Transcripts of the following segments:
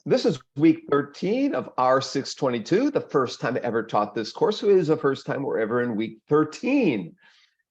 This is week 13 of R622, the first time I ever taught this course. So it is the first time we're ever in week 13,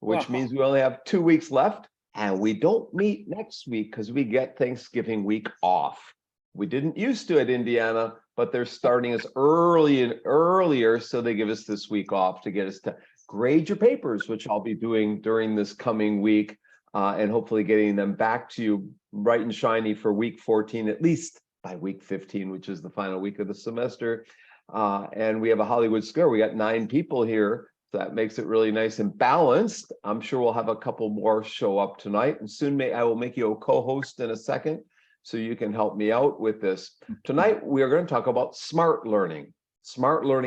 which means we only have 2 weeks left, and we don't meet next week because we get Thanksgiving week off. We didn't used to at Indiana, but they're starting us early and earlier, so they give us this week off to get us to grade your papers, which I'll be doing during this coming week, and hopefully getting them back to you bright and shiny for week 14, at least by week 15, which is the final week of the semester. And we have a Hollywood score. We got 9 people here. So that makes it really nice and balanced. I'm sure we'll have a couple more show up tonight. And soon I will make you a co-host in a second, so you can help me out with this. Tonight, we are going to talk about smart learning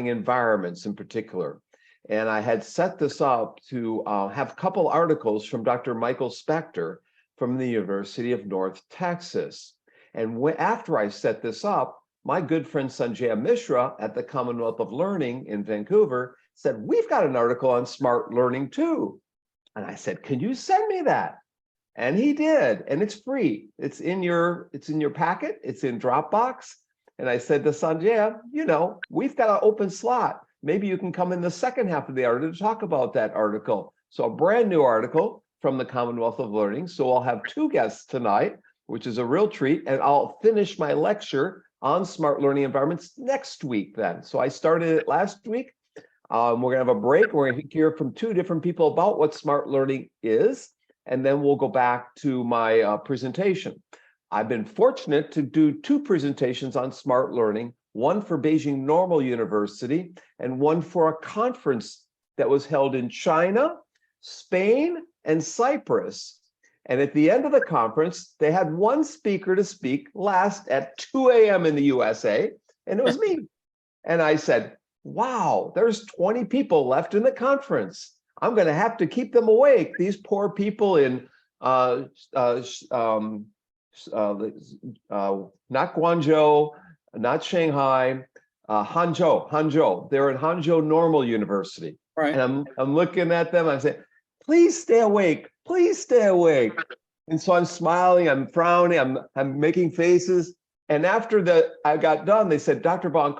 environments in particular. And I had set this up to have a couple articles from Dr. Michael Spector from the University of North Texas. And after I set this up, my good friend Sanjay Mishra at the Commonwealth of Learning in Vancouver said, we've got an article on smart learning too. And I said, can you send me that? And he did, and it's free. It's in your packet, it's in Dropbox. And I said to Sanjay, we've got an open slot. Maybe you can come in the second half of the article to talk about that article. So a brand new article from the Commonwealth of Learning. So I'll have 2 guests tonight, which is a real treat. And I'll finish my lecture on smart learning environments next week then. So I started it last week. We're gonna have a break. We're gonna hear from 2 different people about what smart learning is. And then we'll go back to my presentation. I've been fortunate to do 2 presentations on smart learning, one for Beijing Normal University and one for a conference that was held in China, Spain, and Cyprus. And at the end of the conference, they had one speaker to speak last at 2 a.m. in the USA, and it was me. And I said, wow, there's 20 people left in the conference. I'm going to have to keep them awake. These poor people in not Guangzhou, not Shanghai, Hangzhou. They're in Hangzhou Normal University. Right. And I'm looking at them. I'm saying, please stay awake. Please stay awake. And so I'm smiling. I'm frowning. I'm making faces. And after I got done, they said, Dr. Bonk,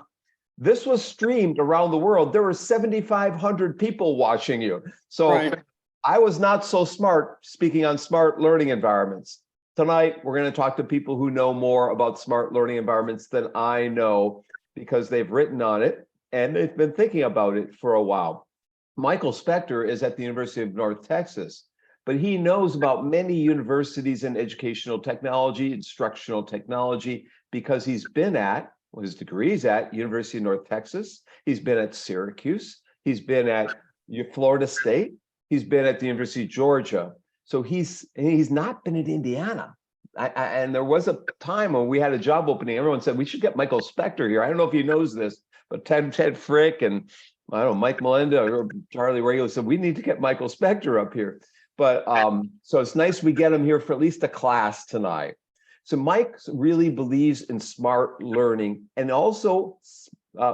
this was streamed around the world. There were 7,500 people watching you. So right. I was not so smart speaking on smart learning environments. Tonight, we're going to talk to people who know more about smart learning environments than I know, because they've written on it and they've been thinking about it for a while. Michael Spector is at the University of North Texas, but he knows about many universities in educational technology, instructional technology, because he's been at, his degrees at University of North Texas. He's been at Syracuse. He's been at Florida State. He's been at the University of Georgia. So he's not been at Indiana. And there was a time when we had a job opening, everyone said, we should get Michael Spector here. I don't know if he knows this, but Ted Frick and I don't know, Mike Melinda or Charlie Regular said, we need to get Michael Spector up here. But so it's nice we get him here for at least a class tonight. So Mike really believes in smart learning and also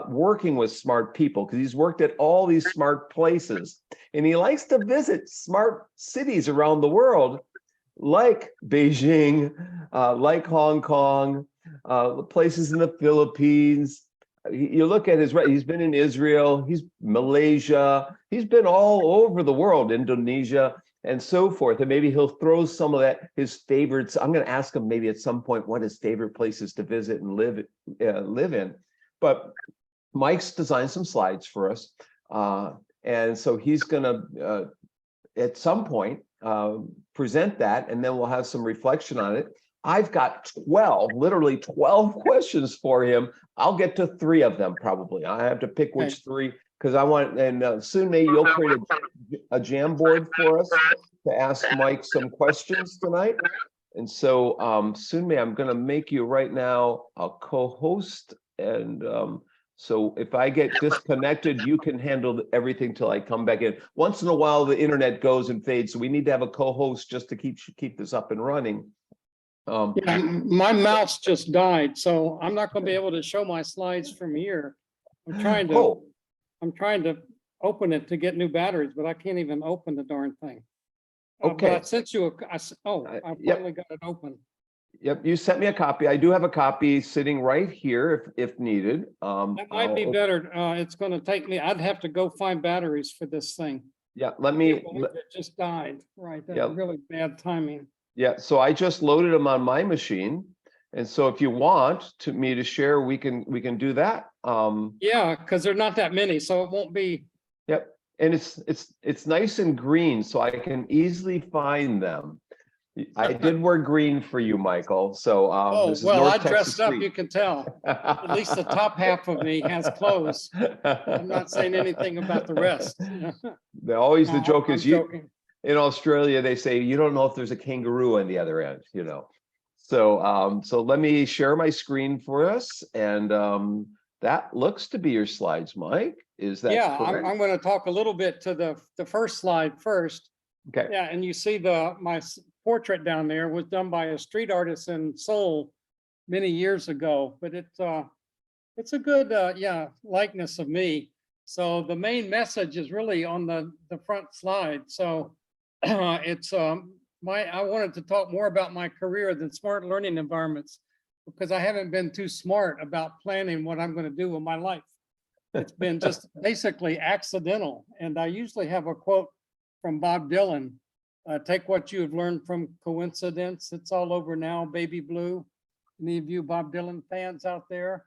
working with smart people, because he's worked at all these smart places. And he likes to visit smart cities around the world, like Beijing, like Hong Kong, places in the Philippines. You look at he's been in Israel, he's Malaysia, he's been all over the world, Indonesia, and so forth. And maybe he'll throw some of that, his favorites. I'm going to ask him maybe at some point what his favorite places to visit and live in. But Mike's designed some slides for us. And so he's going to, at some point, present that, and then we'll have some reflection on it. I've got 12, literally 12 questions for him. I'll get to 3 of them probably. I have to pick which 3, because I want, and soon maybe you'll create a Jamboard for us to ask Mike some questions tonight. And so soon I'm going to make you right now a co-host. And so if I get disconnected, you can handle everything till I come back in. Once in a while, the internet goes and fades. So we need to have a co-host just to keep this up and running. Yeah, my mouse just died, so I'm not going to be able to show my slides from here. I'm trying to open it to get new batteries, but I can't even open the darn thing. Okay. But I sent you I finally got it open. Yep, you sent me a copy. I do have a copy sitting right here if needed. That might be better. It's gonna take me, I'd have to go find batteries for this thing. Yeah, It just died, right? Yeah. That's really bad timing. yeah, so I just loaded them on my machine. And so if you want me to share, we can do that. Yeah, because there're not that many, so it won't be. Yep, and it's nice and green, so I can easily find them. I did wear green for you, Michael. So Oh, this is well, I North Texas dressed up, Street. you can tell. At least the top half of me has clothes. I'm not saying anything about the rest. Always the No, joke I'm is you joking. in Australia, they say you don't know if there's a kangaroo on the other end, you know. So so let me share my screen for us, and that looks to be your slides, Mike. Is that Yeah, correct? I'm going to talk a little bit to the first slide first. Okay. Yeah, and you see my portrait down there was done by a street artist in Seoul many years ago, but it's a good likeness of me. So the main message is really on the front slide. So it's I wanted to talk more about my career than smart learning environments, because I haven't been too smart about planning what I'm going to do with my life. It's been just basically accidental. And I usually have a quote from Bob Dylan: take what you have learned from coincidence. It's all over now, baby blue. Any of you Bob Dylan fans out there?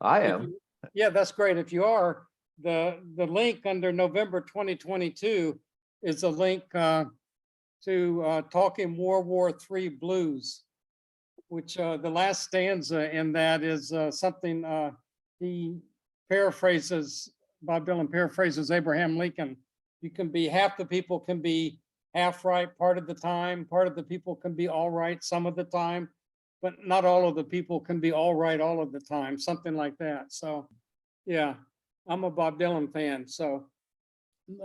I am. Yeah, that's great. If you are, the link under November 2022 is a link to Talking World War III Blues, which the last stanza in that is something he paraphrases, Bob Dylan paraphrases Abraham Lincoln. You can be, half the people can be half right part of the time, part of the people can be all right some of the time, but not all of the people can be all right all of the time, something like that. So yeah, I'm a Bob Dylan fan. So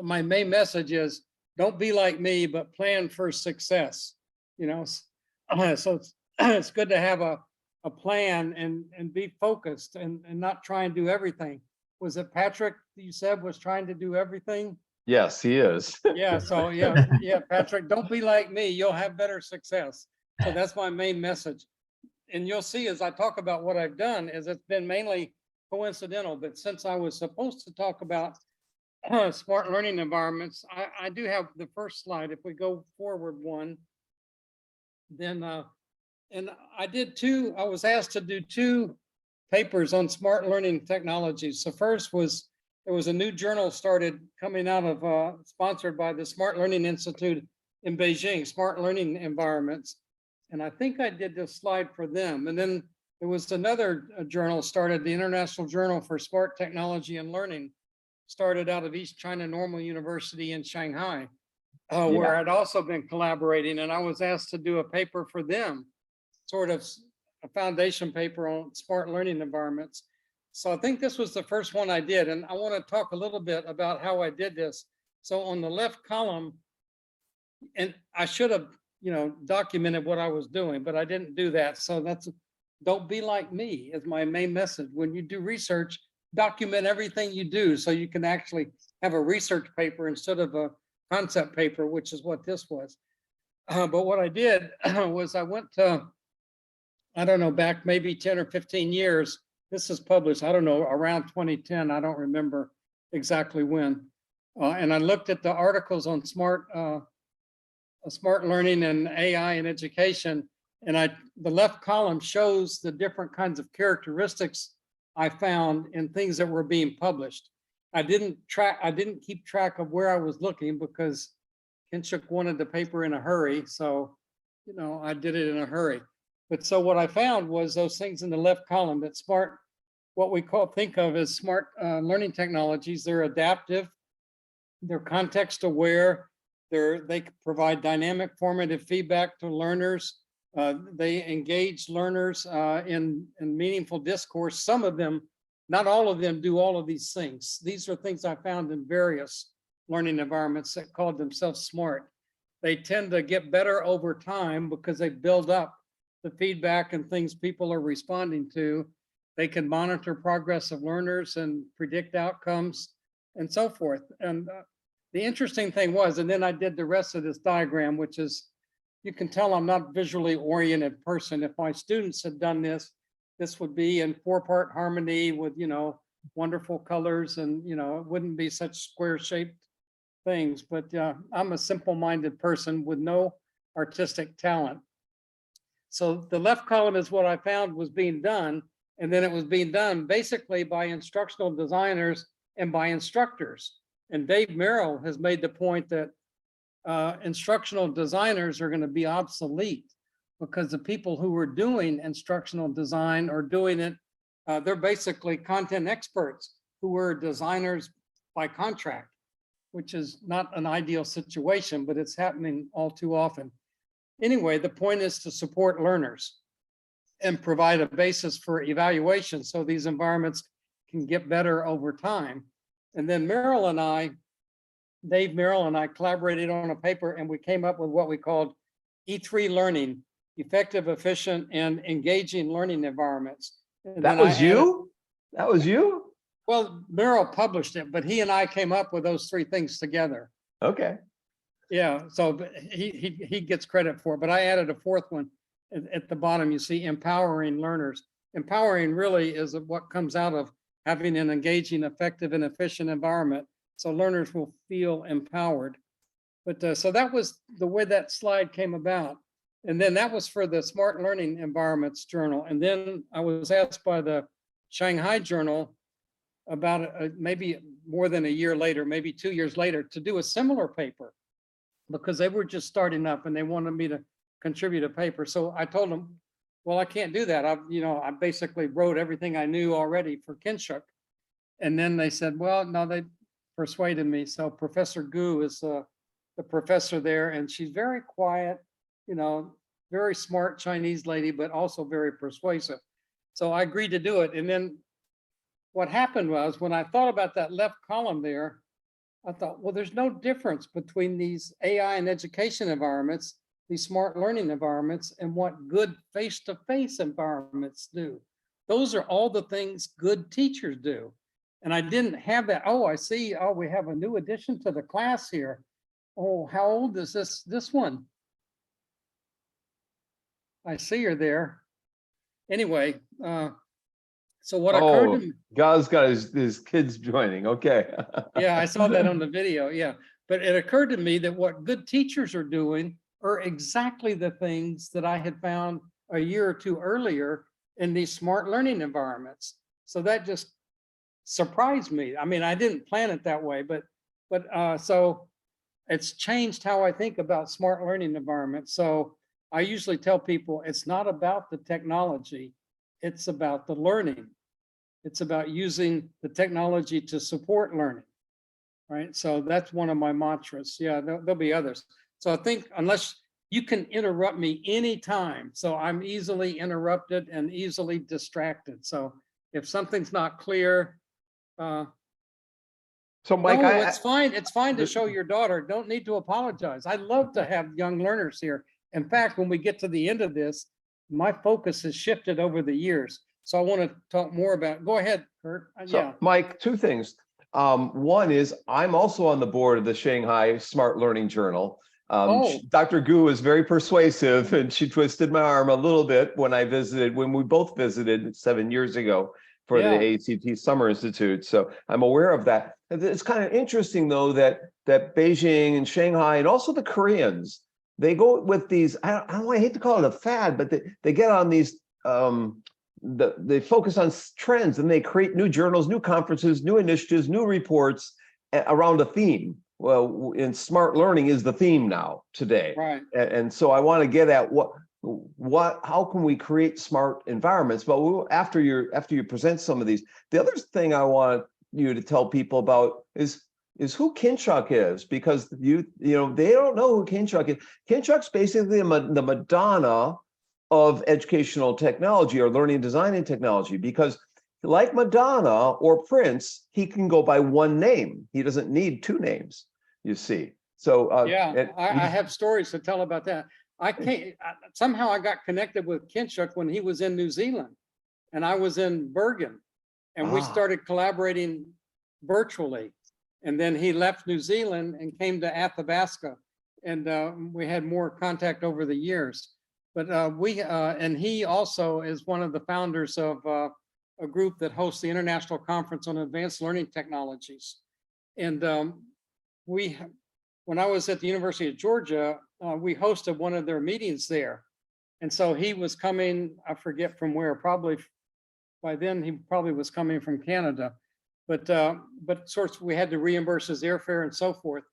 my main message is don't be like me, but plan for success. You know, so it's good to have a plan and be focused and not try and do everything. Was it Patrick you said was trying to do everything? Yes, he is. Yeah, so yeah, Patrick, don't be like me. You'll have better success. So that's my main message. And you'll see as I talk about what I've done is it's been mainly coincidental, but since I was supposed to talk about smart learning environments, I do have the first slide. If we go forward one, then and I was asked to do two papers on smart learning technologies. So first was, there was a new journal started coming out of, sponsored by the Smart Learning Institute in Beijing, Smart Learning Environments. And I think I did this slide for them. And then there was another journal started, the International Journal for Smart Technology and Learning, started out of East China Normal University in Shanghai, where I'd also been collaborating. And I was asked to do a paper for them, sort of a foundation paper on smart learning environments. So I think this was the first one I did. And I want to talk a little bit about how I did this. So on the left column, and I should have, documented what I was doing, but I didn't do that. So that's, don't be like me is my main message. When you do research, document everything you do so you can actually have a research paper instead of a concept paper, which is what this was. But what I did was I went to, I don't know, back maybe 10 or 15 years. This is published, I don't know, around 2010. I don't remember exactly when. And I looked at the articles on smart learning and AI in education. And the left column shows the different kinds of characteristics I found in things that were being published. I didn't keep track of where I was looking because Kinshuk wanted the paper in a hurry. So, I did it in a hurry. But so what I found was those things in the left column, that smart, what we think of as smart learning technologies, they're adaptive, they're context aware, they provide dynamic formative feedback to learners. They engage learners in meaningful discourse. Some of them, not all of them, do all of these things. These are things I found in various learning environments that called themselves smart. They tend to get better over time because they build up the feedback and things people are responding to. They can monitor progress of learners and predict outcomes and so forth. And the interesting thing was, and then I did the rest of this diagram, which is you can tell I'm not a visually oriented person. If my students had done this, this would be in 4-part harmony with, wonderful colors, and, it wouldn't be such square shaped things. But I'm a simple-minded person with no artistic talent. So the left column is what I found was being done. And then it was being done basically by instructional designers and by instructors. And Dave Merrill has made the point that instructional designers are going to be obsolete, because the people who were doing instructional design or doing it, they're basically content experts who were designers by contract, which is not an ideal situation, but it's happening all too often. Anyway, the point is to support learners and provide a basis for evaluation so these environments can get better over time. And then Dave Merrill and I collaborated on a paper, and we came up with what we called E3 learning, effective, efficient, and engaging learning environments. And That was you? That was you? Well, Merrill published it, but he and I came up with those 3 things together. Okay. Yeah, so he gets credit for it, but I added a 4th one at the bottom. You see empowering learners. Empowering really is what comes out of having an engaging, effective, and efficient environment, so learners will feel empowered. But so that was the way that slide came about. And then that was for the Smart Learning Environments Journal. And then I was asked by the Shanghai Journal about maybe more than a year later, maybe 2 years later, to do a similar paper, because they were just starting up and they wanted me to contribute a paper. So I told them, well, I can't do that. I basically wrote everything I knew already for Kinshuk. And then they said, well, no, they persuaded me. So Professor Gu is the professor there, and she's very quiet, very smart Chinese lady, but also very persuasive. So I agreed to do it. And then what happened was, when I thought about that left column there, I thought, well, there's no difference between these AI and education environments, these smart learning environments, and what good face-to-face environments do. Those are all the things good teachers do. And I didn't have that. Oh, I see. Oh, we have a new addition to the class here. Oh, how old is this one? I see her there. Anyway, so what occurred to me. Guy's got his kids joining. Okay. Yeah, I saw that on the video. Yeah. But it occurred to me that what good teachers are doing are exactly the things that I had found a year or 2 earlier in these smart learning environments. So that just surprised me. I mean, I didn't plan it that way, but so it's changed how I think about smart learning environments. So I usually tell people it's not about the technology, it's about the learning. It's about using the technology to support learning, right? So that's one of my mantras. Yeah, there'll be others. So I think, unless you can interrupt me anytime, so I'm easily interrupted and easily distracted. So if something's not clear, So Mike, no, it's fine. It's fine to show your daughter. Don't need to apologize. I love to have young learners here. In fact, when we get to the end of this, my focus has shifted over the years. So I want to talk more about, go ahead, Kurt. So Yeah. Mike, 2 things. One is I'm also on the board of the Shanghai Smart Learning Journal. Dr. Gu is very persuasive, and she twisted my arm a little bit when we both visited 7 years ago for the ACT Summer Institute. So I'm aware of that. It's kind of interesting, though, that Beijing and Shanghai and also the Koreans, they go with these, I hate to call it a fad, but they get on these, they focus on trends, and they create new journals, new conferences, new initiatives, new reports around a theme. Well, in smart learning is the theme now today. Right. And so I want to get at how can we create smart environments? But after you present some of these, the other thing I want you to tell people about is who Kinshuk is, because they don't know who Kinshuk is. Kinshuk's basically the Madonna of educational technology or learning and designing technology, because like Madonna or Prince, he can go by one name. He doesn't need 2 names, you see. So I have stories to tell about that. Somehow I got connected with Kinshuk when he was in New Zealand, and I was in Bergen, and we started collaborating virtually. And then he left New Zealand and came to Athabasca. and we had more contact over the years. But and he also is one of the founders of a group that hosts the International Conference on Advanced Learning Technologies. And when I was at the University of Georgia, we hosted one of their meetings there. And so he was coming, I forget from where, probably by then he probably was coming from Canada. But sort of we had to reimburse his airfare and so forth.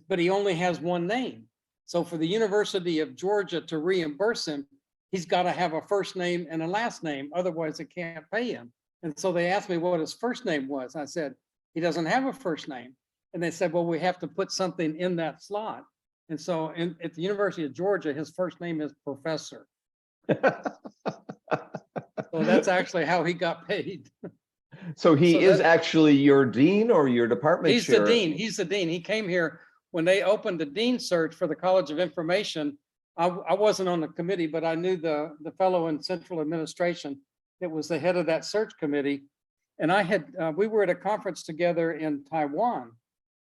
But he only has one name. So for the University of Georgia to reimburse him, he's got to have a first name and a last name, otherwise they can't pay him. And so they asked me what his first name was. I said, he doesn't have a first name. And they said, well, we have to put something in that slot. And so at the University of Georgia, his first name is Professor. So that's actually how he got paid. So he is actually your dean or your department He's chair? the dean. He's the dean. He came here when they opened the dean search for the College of Information. I wasn't on the committee, but I knew the fellow in central administration that was the head of that search committee. And we were at a conference together in Taiwan.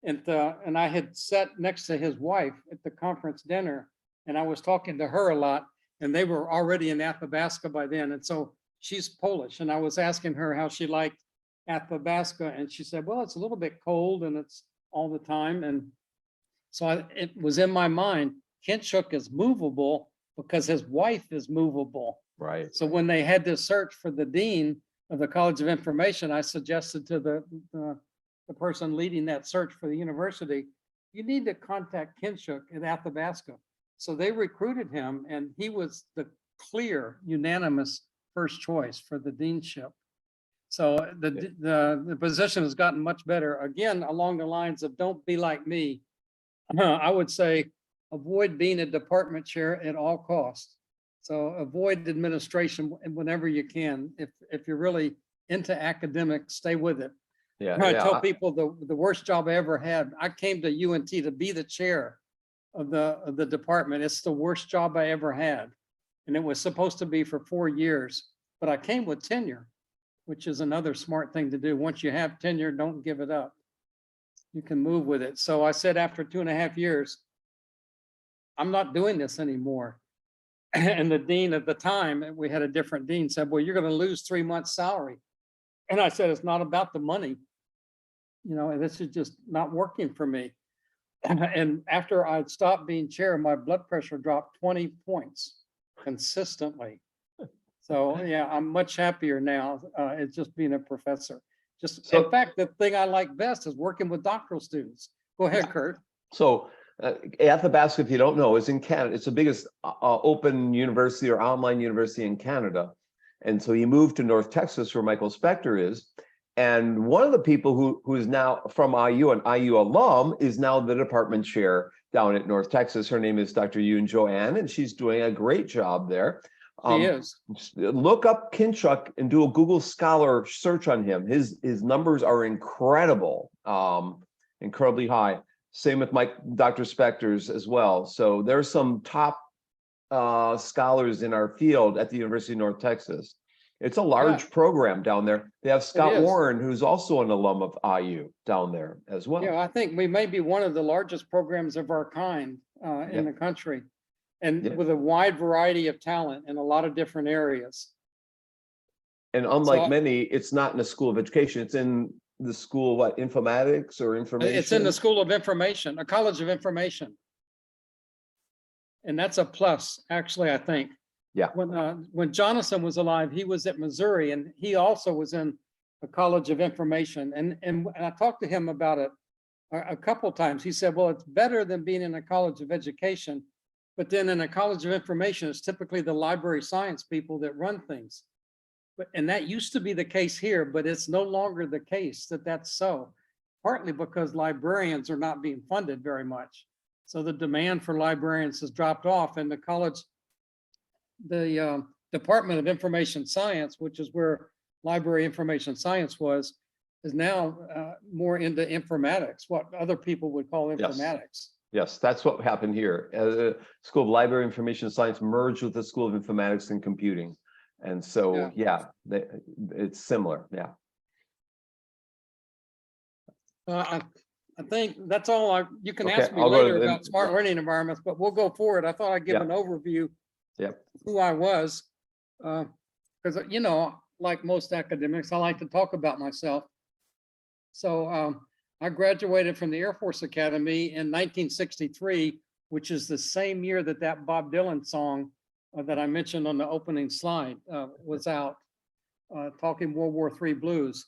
And I had sat next to his wife at the conference dinner, and I was talking to her a lot, and they were already in Athabasca by then. And so she's Polish, and I was asking her how she liked Athabasca, and she said, well, it's a little bit cold and it's all the time. And so it was in my mind, Kinshuk is movable because his wife is movable. Right. So when they had this search for the dean of the College of Information, I suggested to the person leading that search for the university, you need to contact Kinshuk at Athabasca. So they recruited him, and he was the clear, unanimous first choice for the deanship. So the position has gotten much better. Again, along the lines of don't be like me, I would say avoid being a department chair at all costs. So avoid administration whenever you can. If you're really into academics, stay with it. Yeah, I tell people the worst job I ever had, I came to UNT to be the chair of the department. It's the worst job I ever had. And it was supposed to be for 4 years, but I came with tenure, which is another smart thing to do. Once you have tenure, don't give it up. You can move with it. So I said, after 2.5 years, I'm not doing this anymore. And the dean at the time, we had a different dean, said, well, you're going to lose 3 months salary. And I said, it's not about the money. You know, this is just not working for me. And after I'd stopped being chair, my blood pressure dropped 20 points consistently. So yeah, I'm much happier now. It's just being a professor. In fact, the thing I like best is working with doctoral students. Go ahead, Kurt. So Athabasca, if you don't know, is in Canada. It's the biggest open university or online university in Canada. And so he moved to North Texas, where Michael Spector is. And one of the people who is now from IU, an IU alum, is now the department chair down at North Texas. Her name is Dr. Yoon Joanne, and she's doing a great job there. She is. Look up Kinshuk and do a Google Scholar search on him. His numbers are incredible, incredibly high. Same with Dr. Spector's as well. So there's some top scholars in our field at the University of North Texas. It's a large program down there. They have Scott Warren, who's also an alum of IU down there as well. Yeah, I think we may be one of the largest programs of our kind in the country, and with a wide variety of talent in a lot of different areas. And unlike many, it's not in a school of education. It's in the school, what, informatics or information? It's in the School of Information, a College of Information. And that's a plus, actually, I think. Yeah. When Jonathan was alive, he was at Missouri, and he also was in a College of Information. And I talked to him about it a couple of times. He said, well, it's better than being in a College of Education, but then in a College of Information, it's typically the library science people that run things. And that used to be the case here, but it's no longer the case that's so, partly because librarians are not being funded very much. So the demand for librarians has dropped off, and the Department of Information Science, which is where library information science was, is now more into informatics, what other people would call informatics. Yes, that's what happened here. The School of Library Information Science merged with the School of Informatics and Computing. And so, it's similar, I think that's all you can Okay, ask me I'll go to later the- about smart learning environments, but we'll go forward. I thought I'd give Yeah. an overview. Yep. Who I was. Because, like most academics, I like to talk about myself. So I graduated from the Air Force Academy in 1963, which is the same year that Bob Dylan song that I mentioned on the opening slide was out, talking World War III blues.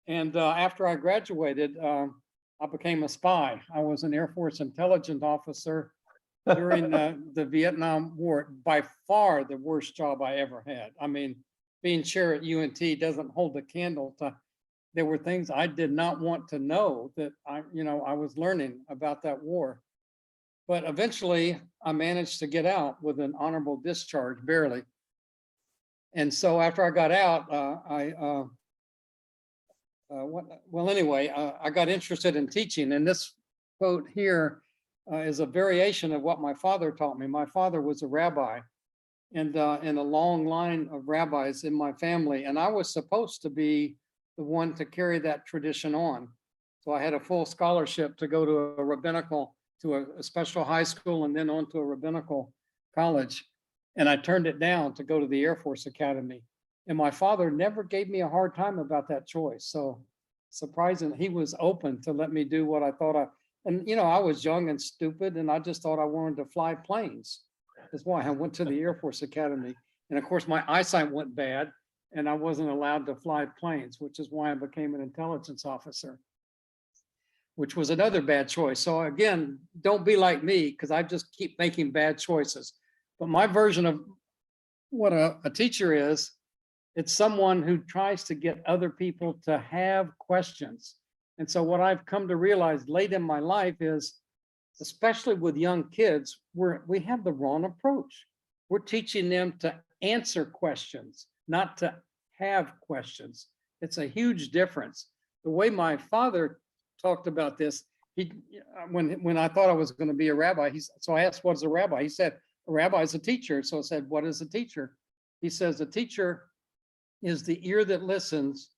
And after I graduated, I became a spy. I was an Air Force intelligence officer during the Vietnam War. By far the worst job I ever had. I mean, being chair at UNT doesn't hold a candle to. There were things I did not want to know that I was learning about that war. But eventually I managed to get out with an honorable discharge, barely. And so after I got out, I got interested in teaching. And this quote here is a variation of what my father taught me. My father was a rabbi, and in a long line of rabbis in my family. And I was supposed to be the one to carry that tradition on. So I had a full scholarship to go to a special high school and then on to a rabbinical college. And I turned it down to go to the Air Force Academy. And my father never gave me a hard time about that choice. So surprising, he was open to let me do what I thought I was young and stupid, and I just thought I wanted to fly planes. That's why I went to the Air Force Academy. And of course, my eyesight went bad and I wasn't allowed to fly planes, which is why I became an intelligence officer, which was another bad choice. So again, don't be like me, because I just keep making bad choices. But my version of what a teacher is, it's someone who tries to get other people to have questions. And so what I've come to realize late in my life is, especially with young kids, we have the wrong approach. We're teaching them to answer questions, not to have questions. It's a huge difference. The way my father talked about this, when I thought I was going to be a rabbi, so I asked, what's a rabbi? He said, a rabbi is a teacher. So I said, what is a teacher? He says, a teacher is the ear that listens,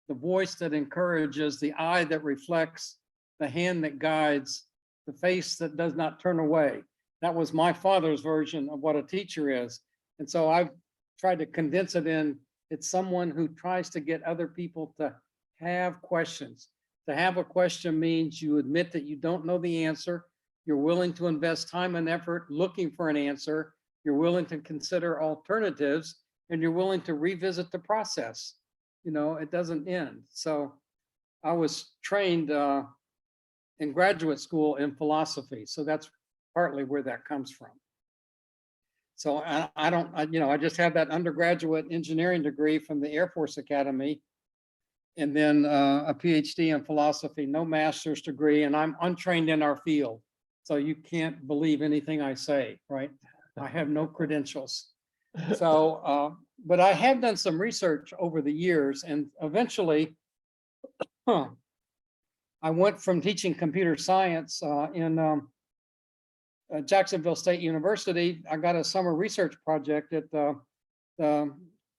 the voice that encourages, the eye that reflects, the hand that guides, the face that does not turn away. That was my father's version of what a teacher is. And so I've tried to condense it in, it's someone who tries to get other people to have questions. To have a question means you admit that you don't know the answer. You're willing to invest time and effort looking for an answer. You're willing to consider alternatives, and you're willing to revisit the process. It doesn't end. So I was trained in graduate school in philosophy. So that's partly where that comes from. So I just have that undergraduate engineering degree from the Air Force Academy, and then a PhD in philosophy, no master's degree, and I'm untrained in our field. So you can't believe anything I say, right? I have no credentials. So, but I have done some research over the years, and eventually, I went from teaching computer science in Jacksonville State University. I got a summer research project at the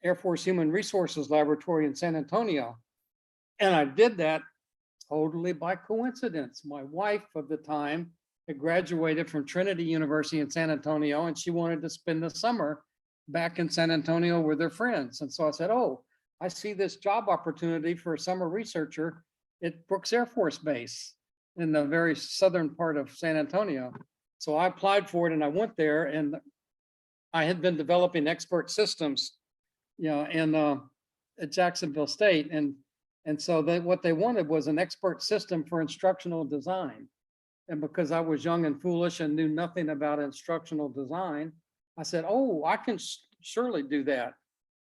Air Force Human Resources Laboratory in San Antonio. And I did that totally by coincidence. My wife of the time had graduated from Trinity University in San Antonio, and she wanted to spend the summer back in San Antonio with her friends. And so I said, oh, I see this job opportunity for a summer researcher at Brooks Air Force Base in the very southern part of San Antonio. So I applied for it and I went there, and I had been developing expert systems, at Jacksonville State. And so what they wanted was an expert system for instructional design. And because I was young and foolish and knew nothing about instructional design, I said, oh, I can surely do that.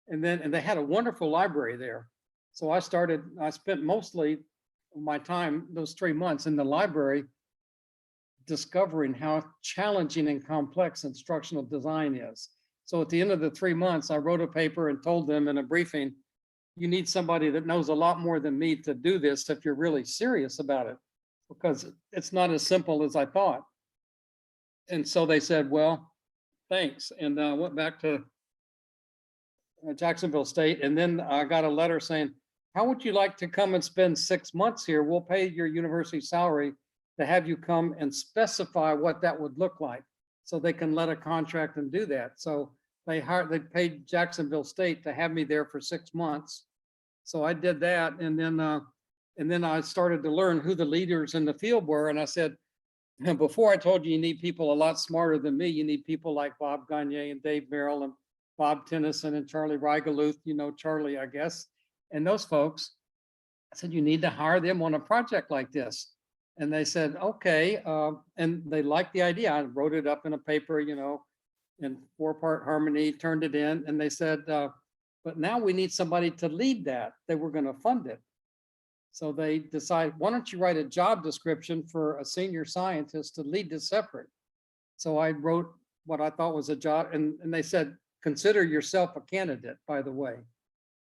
And they had a wonderful library there. So I spent mostly my time, those 3 months in the library, discovering how challenging and complex instructional design is. So at the end of the 3 months, I wrote a paper and told them in a briefing, you need somebody that knows a lot more than me to do this if you're really serious about it, because it's not as simple as I thought. And so they said, well, thanks. And I went back to Jacksonville State. And then I got a letter saying, how would you like to come and spend 6 months here? We'll pay your university salary to have you come and specify what that would look like, so they can let a contract and do that. So they paid Jacksonville State to have me there for 6 months. So I did that, and then I started to learn who the leaders in the field were. And I said, before I told you need people a lot smarter than me, you need people like Bob Gagne and Dave Merrill and Bob Tennyson and Charlie Reigeluth, you know, Charlie, I guess, and those folks. I said, you need to hire them on a project like this. And they said, okay. And they liked the idea. I wrote it up in a paper, you know, in 4-part harmony, turned it in, and they said, but now we need somebody to lead that. They were going to fund it. So they decided, why don't you write a job description for a senior scientist to lead this separate? So I wrote what I thought was a job, and they said, consider yourself a candidate, by the way.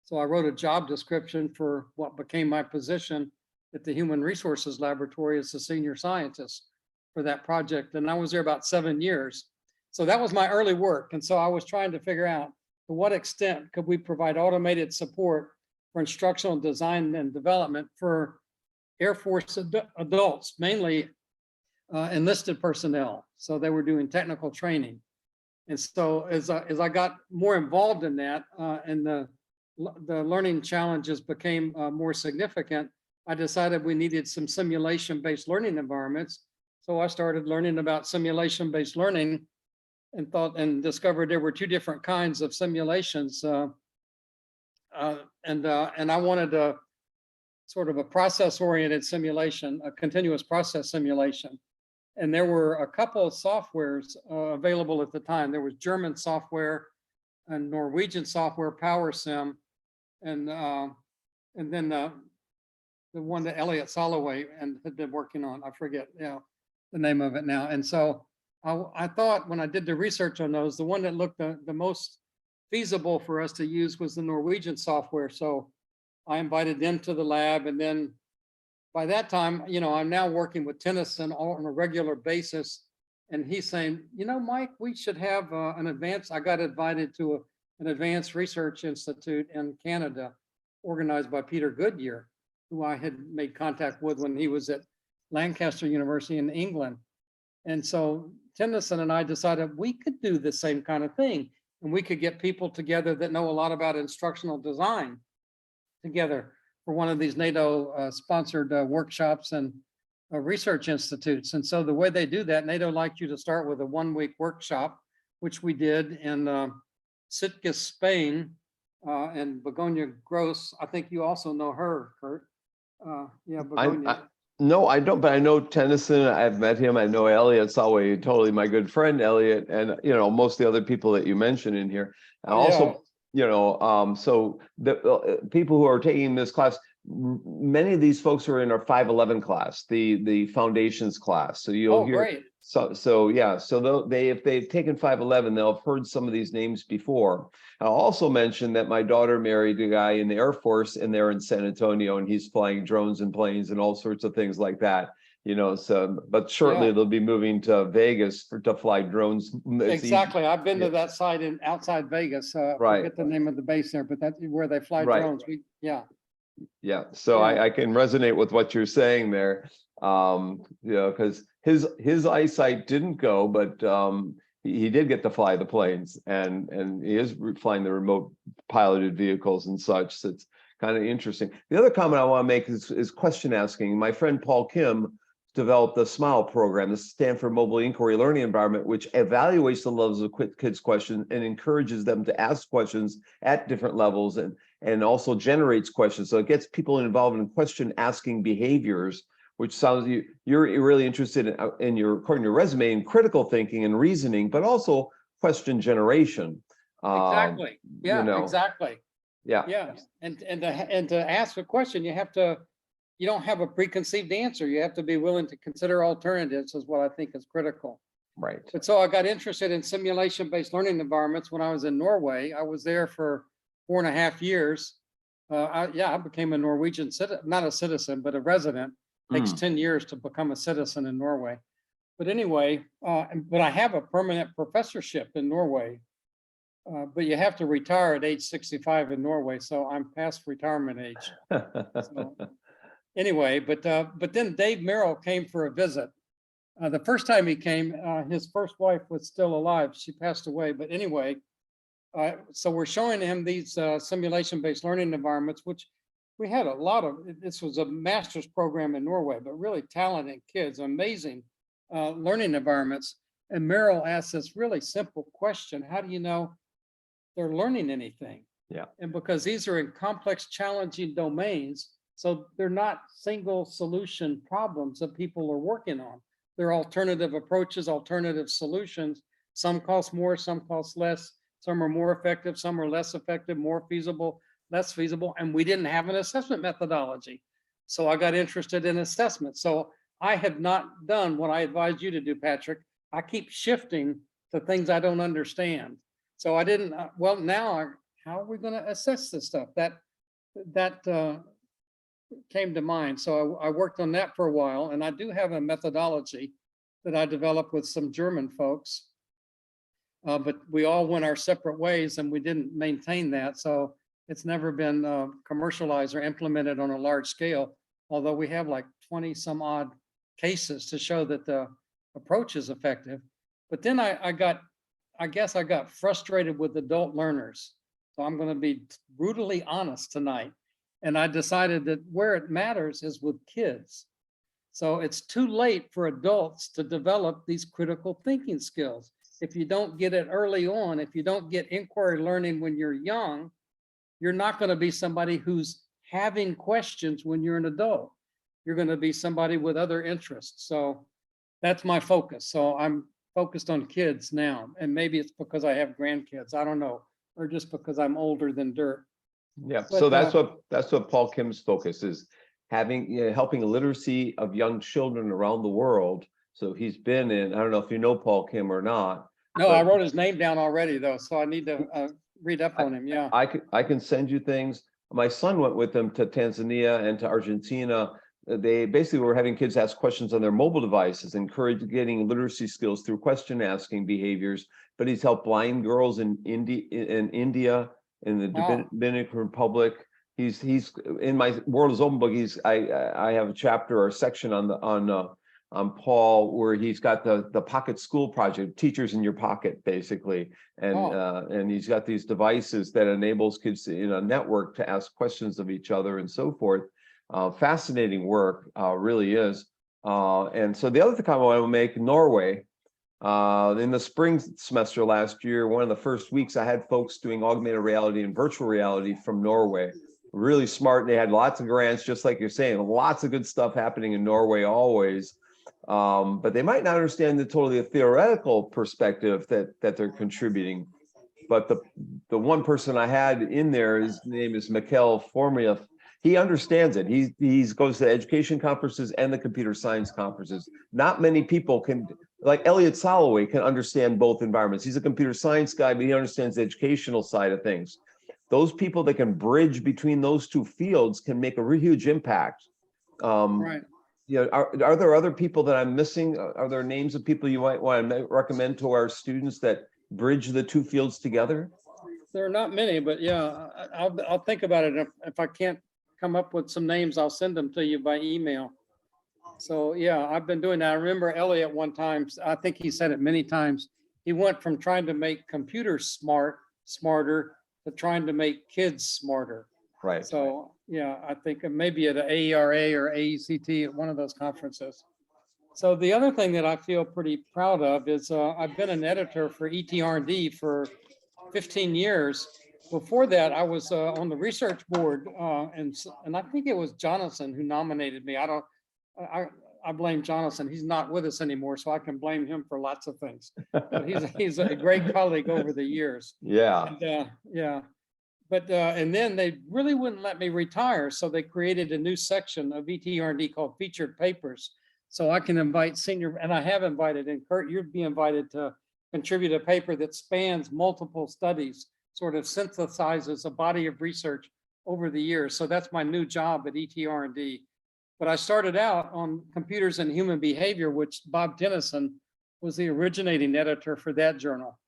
So I wrote a job description for what became my position at the Human Resources Laboratory as a senior scientist for that project. And I was there about 7 years. So that was my early work. And so I was trying to figure out to what extent could we provide automated support for instructional design and development for Air Force adults, mainly enlisted personnel. So they were doing technical training. And so as I got more involved in that, and the learning challenges became more significant, I decided we needed some simulation-based learning environments. So I started learning about simulation-based learning and discovered there were 2 different kinds of simulations. And I wanted a sort of a process-oriented simulation, a continuous process simulation. And there were a couple of softwares available at the time. There was German software and Norwegian software, PowerSim, and then the one that Elliot Soloway had been working on. I forget, you know, the name of it now. And so I thought when I did the research on those, the one that looked the most feasible for us to use was the Norwegian software. So I invited them to the lab, and then by that time, you know, I'm now working with Tennyson on a regular basis, and he's saying, you know, Mike, we should have I got invited to an advanced research institute in Canada, organized by Peter Goodyear, who I had made contact with when he was at Lancaster University in England. And so Tennyson and I decided we could do the same kind of thing, and we could get people together that know a lot about instructional design together for one of these NATO sponsored workshops and research institutes. And so the way they do that, NATO liked you to start with a 1-week workshop, which we did in Sitges, Spain, and Begonia Gross. I think you also know her, Kurt. Yeah, Begonia. No, I don't, but I know Tennyson. I've met him. I know Elliot Soloway, totally my good friend, Elliot, and you know most of the other people that you mentioned in here. And also, you know, so the people who are taking this class, many of these folks are in our 511 class, the foundations class. So you'll hear. Great. So yeah, so if they've taken 511, they'll have heard some of these names before. I'll also mention that my daughter married a guy in the Air Force, and they're in San Antonio, and he's flying drones and planes and all sorts of things like that. You know, so but shortly they'll be moving to Vegas to fly drones. Exactly, I've been to that site in outside Vegas. Right. I forget the name of the base there, but that's where they fly drones. Yeah, so I can resonate with what you're saying there. You know, because his eyesight didn't go, but he did get to fly the planes, and he is flying the remote piloted vehicles and such. So it's kind of interesting. The other comment I want to make is question asking. My friend Paul Kim developed the SMILE program, the Stanford Mobile Inquiry Learning Environment, which evaluates the levels of kids' questions and encourages them to ask questions at different levels, and also generates questions. So it gets people involved in question asking behaviors, which sounds you're really interested in your, according to your resume, in critical thinking and reasoning, but also question generation. Exactly. Yeah, you know, exactly. Yeah. Yeah. And to ask a question, you don't have a preconceived answer. You have to be willing to consider alternatives, is what I think is critical. Right. But so I got interested in simulation-based learning environments when I was in Norway. I was there for 4.5 years. I became a Norwegian citizen, not a citizen, but a resident. Takes 10 years to become a citizen in Norway. But anyway, but I have a permanent professorship in Norway. But you have to retire at age 65 in Norway, so I'm past retirement age. So, anyway, but then Dave Merrill came for a visit. The first time he came, his first wife was still alive. She passed away. But anyway, so we're showing him these simulation-based learning environments, which we had a lot of. This was a master's program in Norway, but really talented kids, amazing learning environments. And Merrill asked this really simple question: how do you know they're learning anything? Yeah. And because these are in complex, challenging domains, so they're not single solution problems that people are working on. They're alternative approaches, alternative solutions. Some cost more, some cost less. Some are more effective, some are less effective, more feasible, less feasible. And we didn't have an assessment methodology. So I got interested in assessment. So I have not done what I advised you to do, Patrick. I keep shifting to things I don't understand. So I didn't, well, now how are we going to assess this stuff? That came to mind. So I worked on that for a while, and I do have a methodology that I developed with some German folks, but we all went our separate ways and we didn't maintain that. So it's never been commercialized or implemented on a large scale, although we have like 20 some odd cases to show that the approach is effective. But then I guess I got frustrated with adult learners. So I'm going to be brutally honest tonight. And I decided that where it matters is with kids. So it's too late for adults to develop these critical thinking skills. If you don't get it early on, if you don't get inquiry learning when you're young, you're not going to be somebody who's having questions when you're an adult. You're going to be somebody with other interests. So that's my focus. So I'm focused on kids now. And maybe it's because I have grandkids, I don't know, or just because I'm older than dirt. Yeah, But, so that's what Paul Kim's focus is, having helping literacy of young children around the world. So he's been in, I don't know if you know Paul Kim or not. No, I wrote his name down already though, so I need to read up on him. Yeah. I can send you things. My son went with them to Tanzania and to Argentina. They basically were having kids ask questions on their mobile devices, encourage getting literacy skills through question asking behaviors. But he's helped blind girls in India, in the Dominican Republic. He's in my World is Open book. I have a chapter or a section on Paul where he's got the pocket school project, teachers in your pocket, basically, and he's got these devices that enables kids in a network to ask questions of each other and so forth. Fascinating work, really is. And so the other comment I want to make, Norway. In the spring semester last year, one of the first weeks, I had folks doing augmented reality and virtual reality from Norway. Really smart. They had lots of grants, just like you're saying, lots of good stuff happening in Norway always. But they might not understand the totally theoretical perspective that they're contributing. But the one person I had in there, his name is Mikkel Formia. He understands it. He goes to education conferences and the computer science conferences. Not many people can, like Elliot Soloway, can understand both environments. He's a computer science guy, but he understands the educational side of things. Those people that can bridge between those two fields can make a huge impact. Right. You know, are there other people that I'm missing? Are there names of people you might want to recommend to our students that bridge the two fields together? There are not many, but yeah, I'll think about it. If I can't come up with some names, I'll send them to you by email. So yeah, I've been doing that. I remember Elliot one time, I think he said it many times, he went from trying to make computers smarter to trying to make kids smarter. Right. So yeah, I think maybe at an AERA or AECT at one of those conferences. So the other thing that I feel pretty proud of is I've been an editor for ETR&D for 15 years. Before that, I was on the research board, and I think it was Jonathan who nominated me. I blame Jonathan. He's not with us anymore, so I can blame him for lots of things. But he's a great colleague over the years. Yeah. And, yeah. But and then they really wouldn't let me retire, so they created a new section of ETR&D called Featured Papers. So I can invite senior, and I have invited, and Kurt, you'd be invited to contribute a paper that spans multiple studies, sort of synthesizes a body of research over the years. So that's my new job at ETR&D. But I started out on computers and human behavior, which Bob Tennyson was the originating editor for that journal.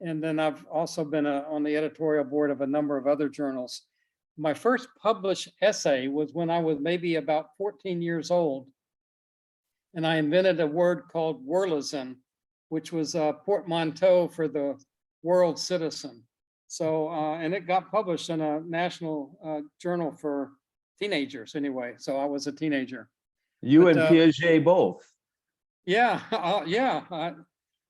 And then I've also been on the editorial board of a number of other journals. my first published essay was when I was maybe about 14 years old. And I invented a word called Wurlison, which was a portmanteau for the world citizen. So, and it got published in a national journal for teenagers anyway. So I was a teenager. You But, and Piaget both. Yeah, yeah.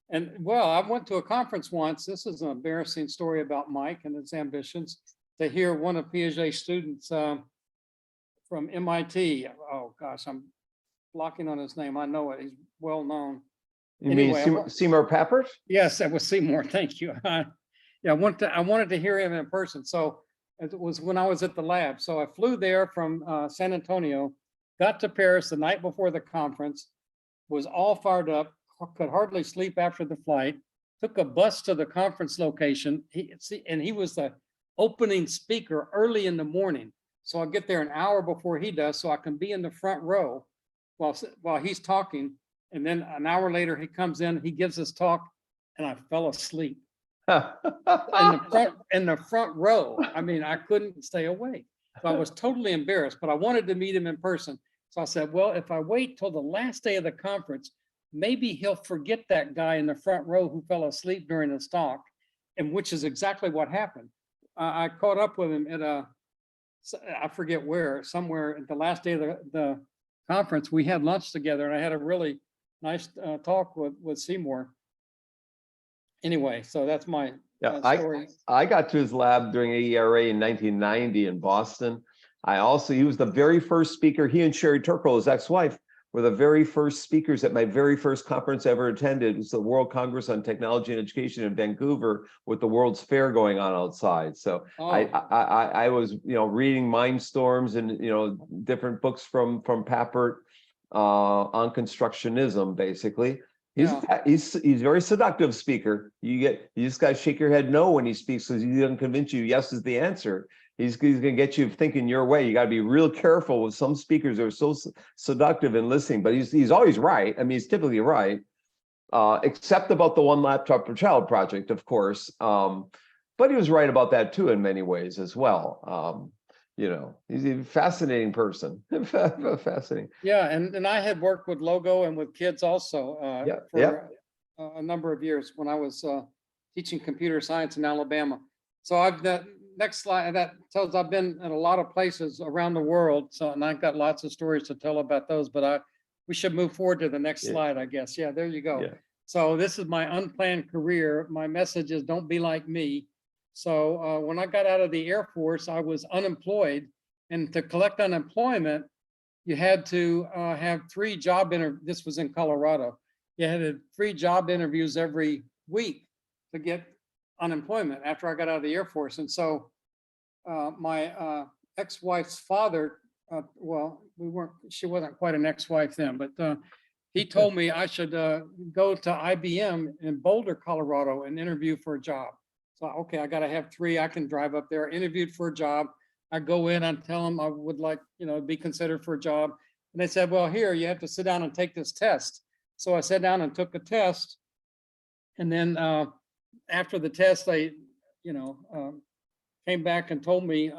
And well, I went to a conference once. This is an embarrassing story about Mike and his ambitions, to hear one of Piaget's students from MIT. Oh gosh, I'm blocking on his name. I know it. He's well known. You Anyway, mean Seymour Papert? Yes, that was Seymour. Thank you. Yeah, I wanted to hear him in person. So it was when I was at the lab. So I flew there from San Antonio, got to Paris the night before the conference, was all fired up, could hardly sleep after the flight, took a bus to the conference location. And he was the opening speaker early in the morning. So I'll get there an hour before he does, so I can be in the front row while he's talking. And then an hour later, he comes in, he gives his talk, and I fell asleep in the front row. I mean, I couldn't stay awake. So I was totally embarrassed, but I wanted to meet him in person. So I said, well, if I wait till the last day of the conference, maybe he'll forget that guy in the front row who fell asleep during his talk, and which is exactly what happened. I caught up with him at I forget where, somewhere at the last day of the conference. We had lunch together, and I had a really nice talk with Seymour. Anyway, so that's my story. I got to his lab during AERA in 1990 in Boston. He was the very first speaker. He and Sherry Turkle, his ex-wife, were the very first speakers at my very first conference I ever attended. It was the World Congress on Technology and Education in Vancouver, with the World's Fair going on outside. So I was, reading Mindstorms and, different books from Papert on constructionism, basically. He's a very seductive speaker. You just got to shake your head no when he speaks, because he doesn't convince you yes is the answer. He's going to get you thinking your way. You got to be real careful with some speakers that are so seductive in listening, but he's always right. I mean, he's typically right, except about the One Laptop Per Child project, of course. But he was right about that too in many ways as well. He's a fascinating person. Fascinating. Yeah, and I had worked with Logo and with kids also for a number of years when I was teaching computer science in Alabama. So that next slide, that tells I've been in a lot of places around the world. So, and I've got lots of stories to tell about those, but we should move forward to the next slide, I guess. Yeah, there you go. Yeah. So this is my unplanned career. My message is don't be like me. So when I got out of the Air Force, I was unemployed, and to collect unemployment, you had to have 3 job interviews. This was in Colorado. You had 3 job interviews every week to get unemployment after I got out of the Air Force. And so my ex-wife's father, she wasn't quite an ex-wife then, but he told me I should go to IBM in Boulder, Colorado, and interview for a job. So, okay, I got to have 3. I can drive up there. Interviewed for a job. I go in and tell them I would like, be considered for a job. And they said, well, here, you have to sit down and take this test. So I sat down and took a test. And then after the test, they, came back and told me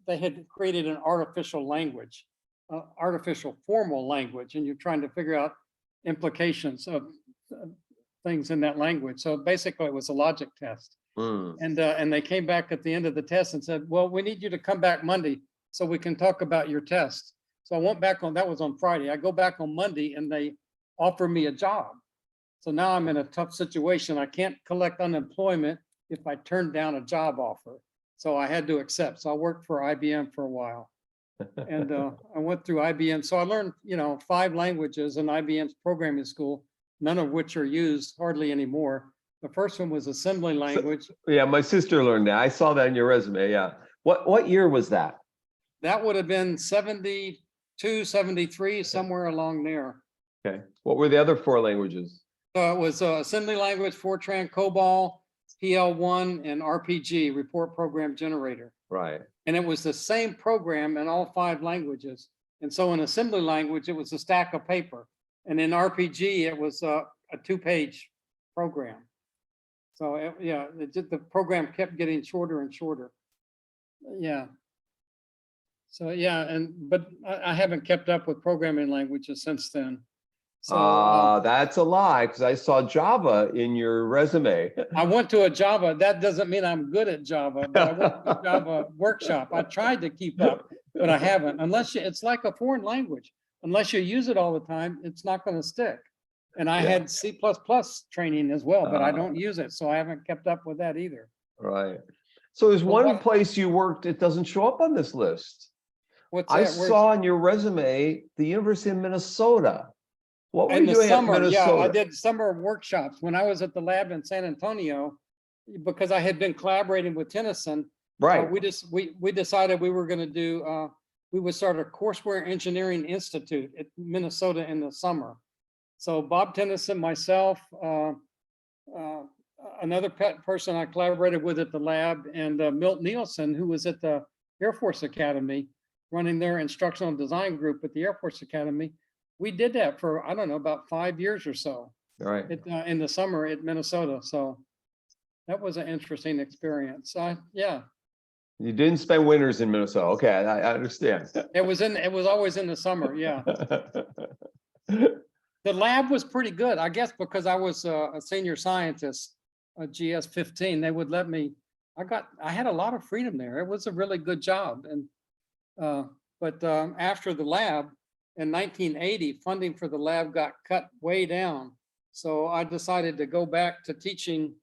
they had created an artificial language, artificial formal language, and you're trying to figure out implications of things in that language. So basically, it was a logic test. And they came back at the end of the test and said, well, we need you to come back Monday so we can talk about your test. So I went back that was on Friday. I go back on Monday and they offer me a job. So now I'm in a tough situation. I can't collect unemployment if I turn down a job offer. So I had to accept. So I worked for IBM for a while. And I went through IBM. So I learned, 5 languages in IBM's programming school, none of which are used hardly anymore. The first one was assembly language. Yeah, my sister learned that. I saw that in your resume. Yeah. What year was that? That would have been 72, 73, somewhere along there. Okay. What were the other 4 languages? It was assembly language, Fortran, COBOL, PL1, and RPG, Report Program Generator. Right. And it was the same program in all 5 languages. And so in assembly language, it was a stack of paper. And in RPG, it was a 2-page program. So the program kept getting shorter and shorter. Yeah. So, yeah, but I haven't kept up with programming languages since then. So That's a lie, because I saw Java in your resume. I went to a Java. That doesn't mean I'm good at Java, but I went to a Java workshop. I tried to keep up, but I haven't. It's like a foreign language. Unless you use it all the time, it's not going to stick. And I Yeah. had C++ training as well, but I Uh, don't use it, so I haven't kept up with that either. Right. So there's But one place you worked, it doesn't show up on this list. What's I that? saw on your resume, the University of Minnesota. What were In you the doing at summer, yeah, I Minnesota? did summer workshops when I was at the lab in San Antonio, because I had been collaborating with Tennyson. Right. We decided we were going to do, we would start a courseware engineering institute at Minnesota in the summer. So Bob Tennyson, myself, another person I collaborated with at the lab, and Milt Nielsen, who was at the Air Force Academy, running their instructional design group at the Air Force Academy. We did that for, I don't know, about 5 years or so. Right. In the summer at Minnesota. So that was an interesting experience. Yeah, You didn't spend winters in Minnesota. Okay, I understand. it was always in the summer. Yeah. The lab was pretty good, I guess, because I was a senior scientist, a GS 15. They would let me, I had a lot of freedom there. It was a really good job. And but after the lab in 1980, funding for the lab got cut way down. So I decided to go back to teaching,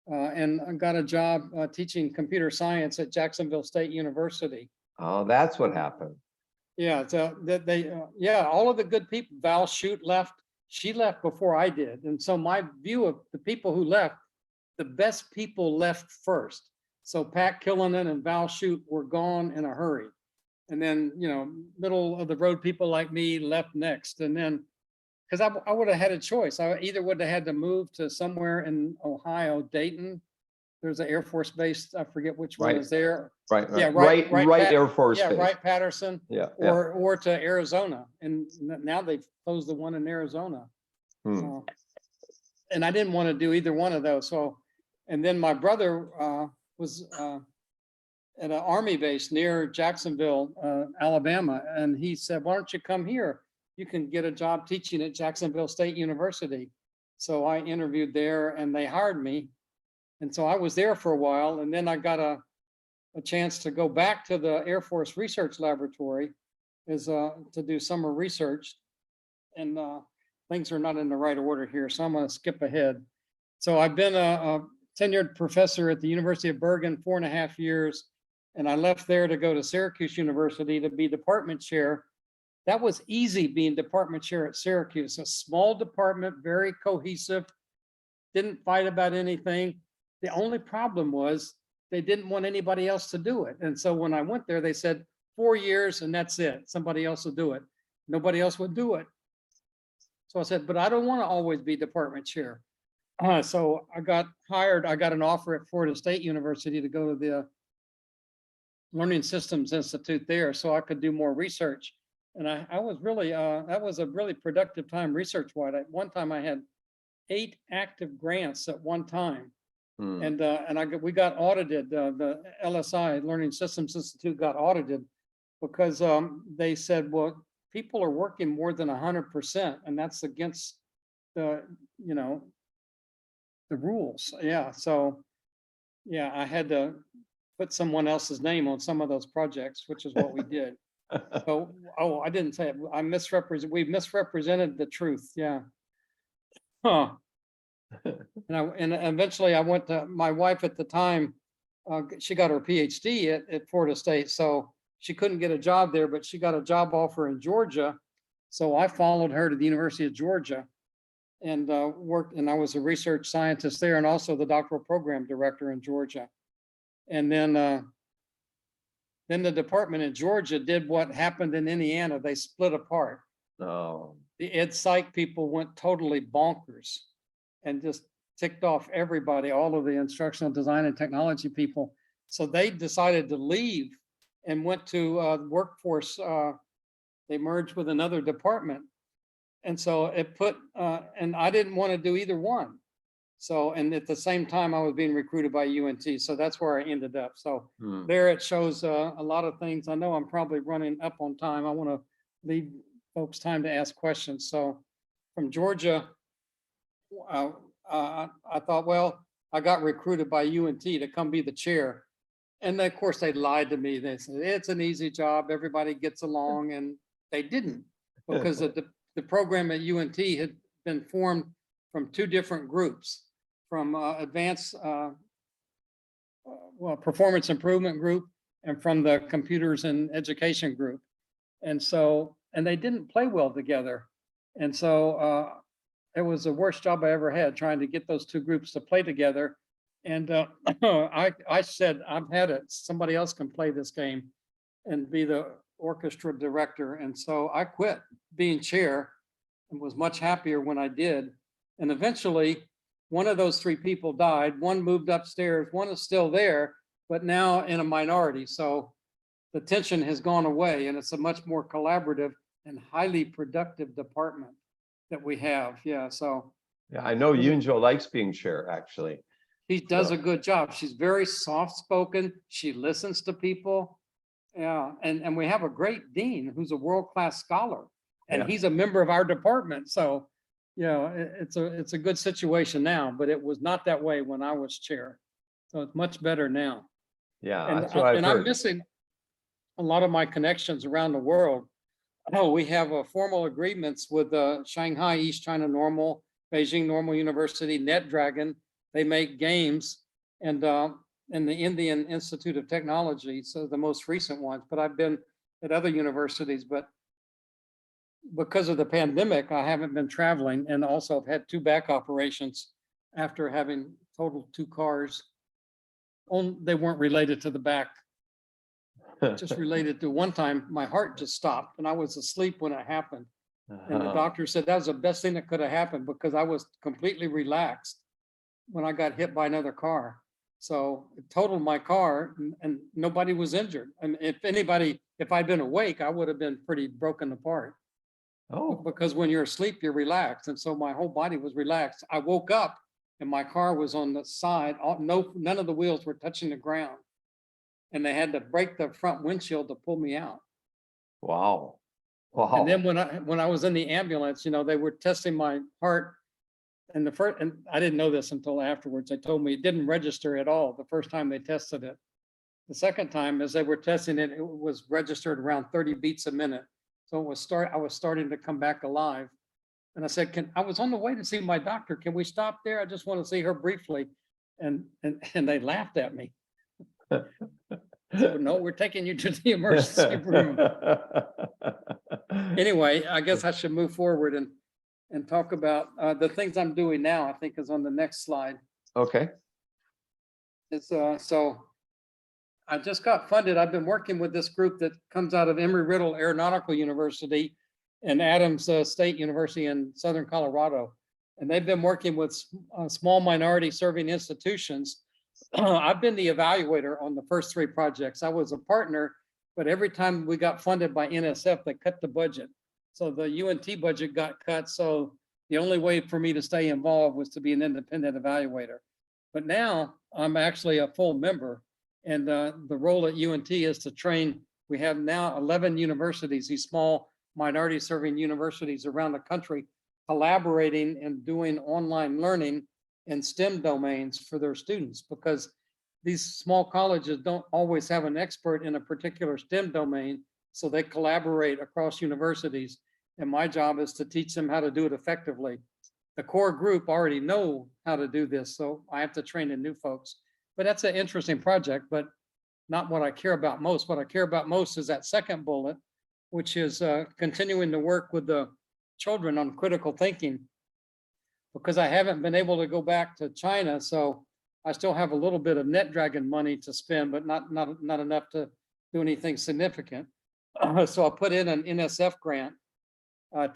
and I got a job teaching computer science at Jacksonville State University. Oh, that's what happened. Yeah, so yeah, all of the good people. Val Shute left. She left before I did, and so my view of the people who left, the best people left first. So Pat Killinan and Val Shute were gone in a hurry, and then middle of the road people like me left next, and then because I would have had a choice. I either would have had to move to somewhere in Ohio, Dayton. There's an Air Force base. I forget which one is there. Right. Yeah, right. Air Force Yeah, Base. Wright-Patterson. Yeah. Or to Arizona, and now they've closed the one in Arizona. And I didn't want to do either one of those. So, and then my brother was at an Army base near Jacksonville, Alabama, and he said, "Why don't you come here? You can get a job teaching at Jacksonville State University." So I interviewed there, and they hired me. And so I was there for a while, and then I got a chance to go back to the Air Force Research Laboratory to do summer research. And things are not in the right order here, so I'm going to skip ahead. So I've been a tenured professor at the University of Bergen 4.5 years, and I left there to go to Syracuse University to be department chair. That was easy, being department chair at Syracuse, a small department, very cohesive, didn't fight about anything. The only problem was they didn't want anybody else to do it. And so when I went there, they said 4 years and that's it. Somebody else will do it. Nobody else would do it. So I said, but I don't want to always be department chair. So I got hired. I got an offer at Florida State University to go to the Learning Systems Institute there so I could do more research. And I was really, that was a really productive time research-wise. At one time I had 8 active grants at one time. And we got audited. The LSI, Learning Systems Institute, got audited because they said, well, people are working more than 100%, and that's against the rules. Yeah, so yeah, I had to put someone else's name on some of those projects, which is what we did. So, I didn't say it. We misrepresented the truth. Yeah. Huh. And eventually I went to my wife at the time. She got her PhD at Florida State, so she couldn't get a job there, but she got a job offer in Georgia. So I followed her to the University of Georgia and worked, and I was a research scientist there and also the doctoral program director in Georgia. And then the department in Georgia did what happened in Indiana. They split apart. Oh. The ed psych people went totally bonkers and just ticked off everybody, all of the instructional design and technology people. So they decided to leave and went to workforce. They merged with another department. And so it put, and I didn't want to do either one. So, and at the same time, I was being recruited by UNT. So that's where I ended up. So Hmm. there it shows a lot of things. I know I'm probably running up on time. I want to leave folks time to ask questions. So from Georgia, I thought, well, I got recruited by UNT to come be the chair. And then, of course, they lied to me. They said, it's an easy job. Everybody gets along. And they didn't, because the program at UNT had been formed from two different groups, from advanced performance improvement group and from the computers and education group. And so, and they didn't play well together. And so it was the worst job I ever had, trying to get those two groups to play together. And I said, I've had it. Somebody else can play this game and be the orchestra director. And so I quit being chair and was much happier when I did. And eventually, one of those three people died. One moved upstairs. One is still there, but now in a minority. So the tension has gone away, and it's a much more collaborative and highly productive department that we have. Yeah. So Yeah, I know Yunjo likes being chair, actually. she does a good job. She's very soft spoken. She listens to people. Yeah. And we have a great dean who's a world-class scholar, and Yeah. he's a member of our department. So, you know, it's a good situation now, but it was not that way when I was chair. So it's much better now. Yeah, And, that's what I've and heard. I'm missing a lot of my connections around the world. Oh, we have formal agreements with Shanghai East China Normal, Beijing Normal University, NetDragon. They make games, and the Indian Institute of Technology, so the most recent ones. But I've been at other universities, but because of the pandemic, I haven't been traveling, and also I've had two back operations after having totaled two cars. They weren't related to the back, just related to one time my heart just stopped and I was asleep when it happened. And the doctor said that was the best thing that could have happened, because I was completely relaxed when I got hit by another car. So it totaled my car, and nobody was injured. And if I'd been awake, I would have been pretty broken apart. Oh, Because when you're asleep, you're relaxed. And so my whole body was relaxed. I woke up and my car was on the side. None of the wheels were touching the ground. And they had to break the front windshield to pull me out. wow. Wow. And then when I was in the ambulance, you know, they were testing my heart. And I didn't know this until afterwards. They told me it didn't register at all the first time they tested it. The second time, as they were testing it, it was registered around 30 beats a minute. So I was starting to come back alive. And I said, I was on the way to see my doctor. Can we stop there? I just want to see her briefly. And they laughed at me. So, no, we're taking you to the emergency room. Anyway, I guess I should move forward and talk about the things I'm doing now. I think is on the next slide. Okay. It's so I just got funded. I've been working with this group that comes out of Embry-Riddle Aeronautical University and Adams State University in Southern Colorado. And they've been working with small minority serving institutions. I've been the evaluator on the first three projects. I was a partner, but every time we got funded by NSF, they cut the budget. So the UNT budget got cut. So the only way for me to stay involved was to be an independent evaluator. But now I'm actually a full member. And the role at UNT is to train. We have now 11 universities, these small minority serving universities around the country, collaborating and doing online learning in STEM domains for their students, because these small colleges don't always have an expert in a particular STEM domain. So they collaborate across universities. And my job is to teach them how to do it effectively. The core group already know how to do this. So I have to train the new folks. But that's an interesting project, but not what I care about most. What I care about most is that second bullet, which is continuing to work with the children on critical thinking, because I haven't been able to go back to China. So I still have a little bit of NetDragon money to spend, but not enough to do anything significant. So I put in an NSF grant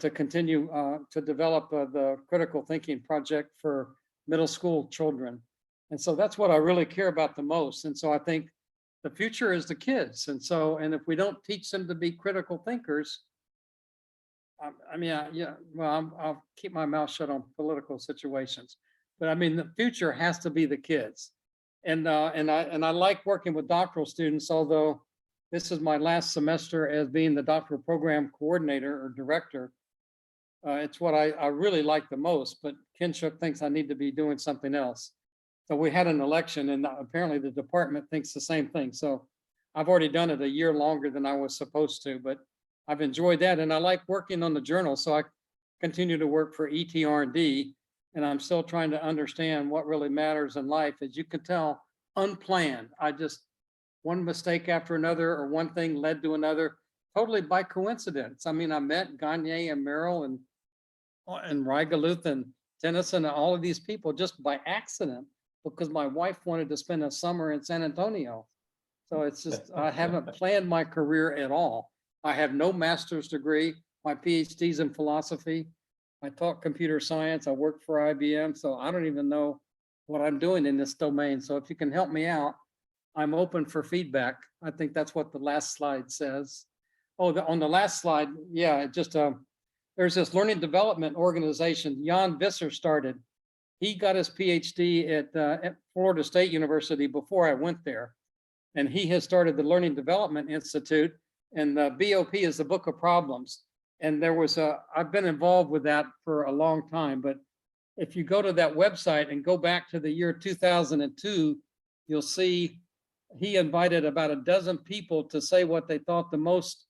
to continue to develop the critical thinking project for middle school children. And so that's what I really care about the most. And so I think the future is the kids. And if we don't teach them to be critical thinkers, I'll keep my mouth shut on political situations. But I mean, the future has to be the kids. And I like working with doctoral students, although this is my last semester as being the doctoral program coordinator or director. It's what I really like the most, but Kinship thinks I need to be doing something else. So we had an election and apparently the department thinks the same thing. So I've already done it a year longer than I was supposed to, but I've enjoyed that. And I like working on the journal. So I continue to work for ETR&D, and I'm still trying to understand what really matters in life. As you can tell, unplanned. I just, one mistake after another, or one thing led to another, totally by coincidence. I mean, I met Gagne and Merrill and Reigeluth and Tennyson and all of these people just by accident, because my wife wanted to spend a summer in San Antonio. So it's just, I haven't planned my career at all. I have no master's degree. My PhD's in philosophy. I taught computer science. I worked for IBM. So I don't even know what I'm doing in this domain. So if you can help me out, I'm open for feedback. I think that's what the last slide says. Oh, on the last slide, yeah, just there's this learning development organization Jan Visser started. He got his PhD at Florida State University before I went there. And he has started the Learning Development Institute, and the BOP is the Book of Problems. And there was I've been involved with that for a long time, but if you go to that website and go back to the year 2002, you'll see he invited about a dozen people to say what they thought the most,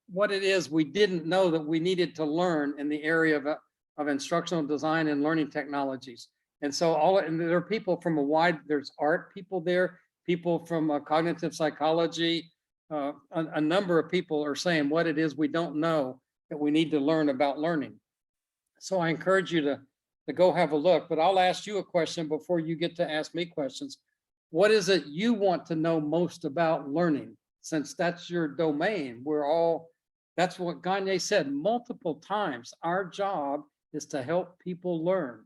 what it is we didn't know that we needed to learn in the area of instructional design and learning technologies. And so and there are people from there's art people there, people from cognitive psychology, a number of people are saying what it is we don't know that we need to learn about learning. So I encourage you to go have a look, but I'll ask you a question before you get to ask me questions. What is it you want to know most about learning? Since that's your domain, that's what Gagne said multiple times. Our job is to help people learn.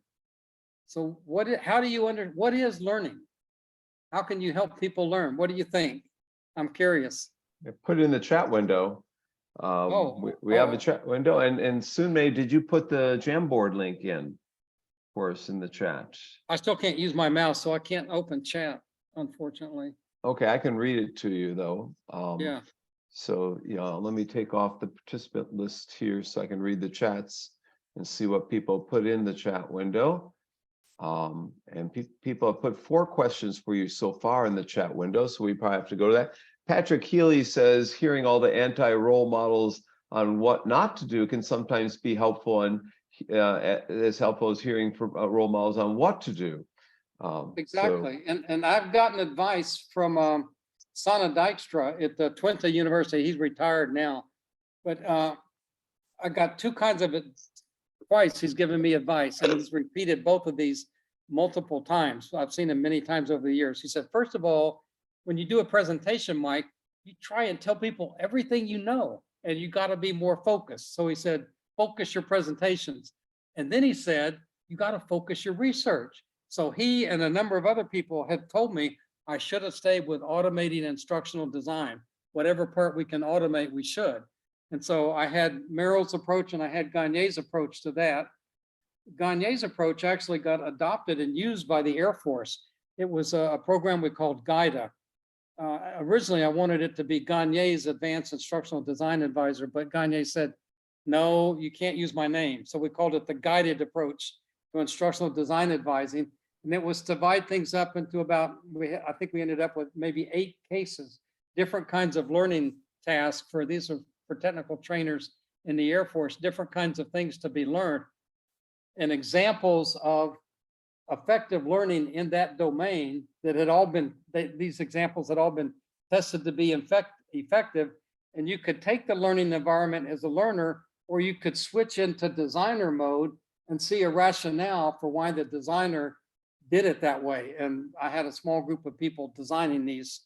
So what is learning? How can you help people learn? What do you think? I'm curious. Put it in the chat window. We have a chat window, and Sunmei, did you put the Jamboard link in for us in the chat? I still can't use my mouse, so I can't open chat, unfortunately. Okay, I can read it to you though. Yeah. So yeah, let me take off the participant list here so I can read the chats and see what people put in the chat window. And people have put 4 questions for you so far in the chat window, so we probably have to go to that. Patrick Healy says, hearing all the anti-role models on what not to do can sometimes be helpful, and as helpful as hearing from role models on what to do. Exactly. And I've gotten advice from Sana Dijkstra at the Twente University. He's retired now, but I got 2 kinds of advice. He's given me advice, and he's repeated both of these multiple times. I've seen him many times over the years. He said, first of all, when you do a presentation, Mike, you try and tell people everything you know, and you got to be more focused. So he said, focus your presentations. And then he said, you got to focus your research. So he and a number of other people had told me I should have stayed with automating instructional design. Whatever part we can automate, we should. And so I had Merrill's approach and I had Gagne's approach to that. Gagne's approach actually got adopted and used by the Air Force. It was a program we called GIDA. Originally, I wanted it to be Gagne's Advanced Instructional Design Advisor, but Gagne said, no, you can't use my name. So we called it the guided approach to instructional design advising. And it was to divide things up into about, I think we ended up with maybe 8 cases, different kinds of learning tasks for technical trainers in the Air Force, different kinds of things to be learned. And examples of effective learning in that domain that had all been, these examples had all been tested to be effective. And you could take the learning environment as a learner, or you could switch into designer mode and see a rationale for why the designer did it that way. And I had a small group of people designing these.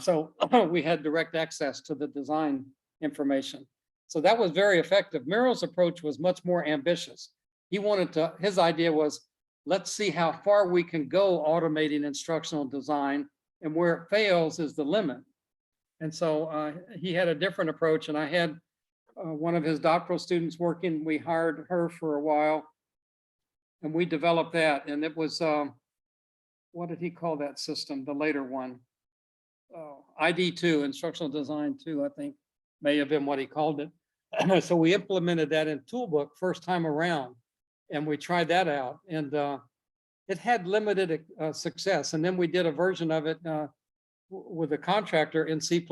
So we had direct access to the design information. So that was very effective. Merrill's approach was much more ambitious. His idea was, let's see how far we can go automating instructional design, and where it fails is the limit. And so he had a different approach, and I had one of his doctoral students working. We hired her for a while, and we developed that. And it was, what did he call that system? The later one, ID2, Instructional Design 2, I think, may have been what he called it. So we implemented that in Toolbook first time around, and we tried that out, and it had limited success. And then we did a version of it with a contractor in C++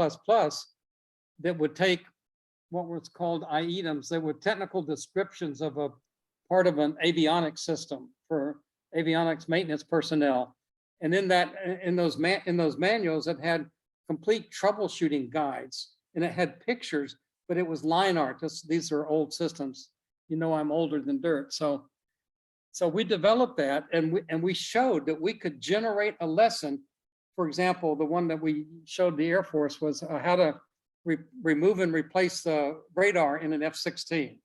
that would take what was called IEDMs. They were technical descriptions of a part of an avionics system for avionics maintenance personnel. And in those manuals, it had complete troubleshooting guides, and it had pictures, but it was line art. These are old systems. You know, I'm older than dirt. So we developed that, and we showed that we could generate a lesson. For example, the one that we showed the Air Force was how to remove and replace the radar in an F-16.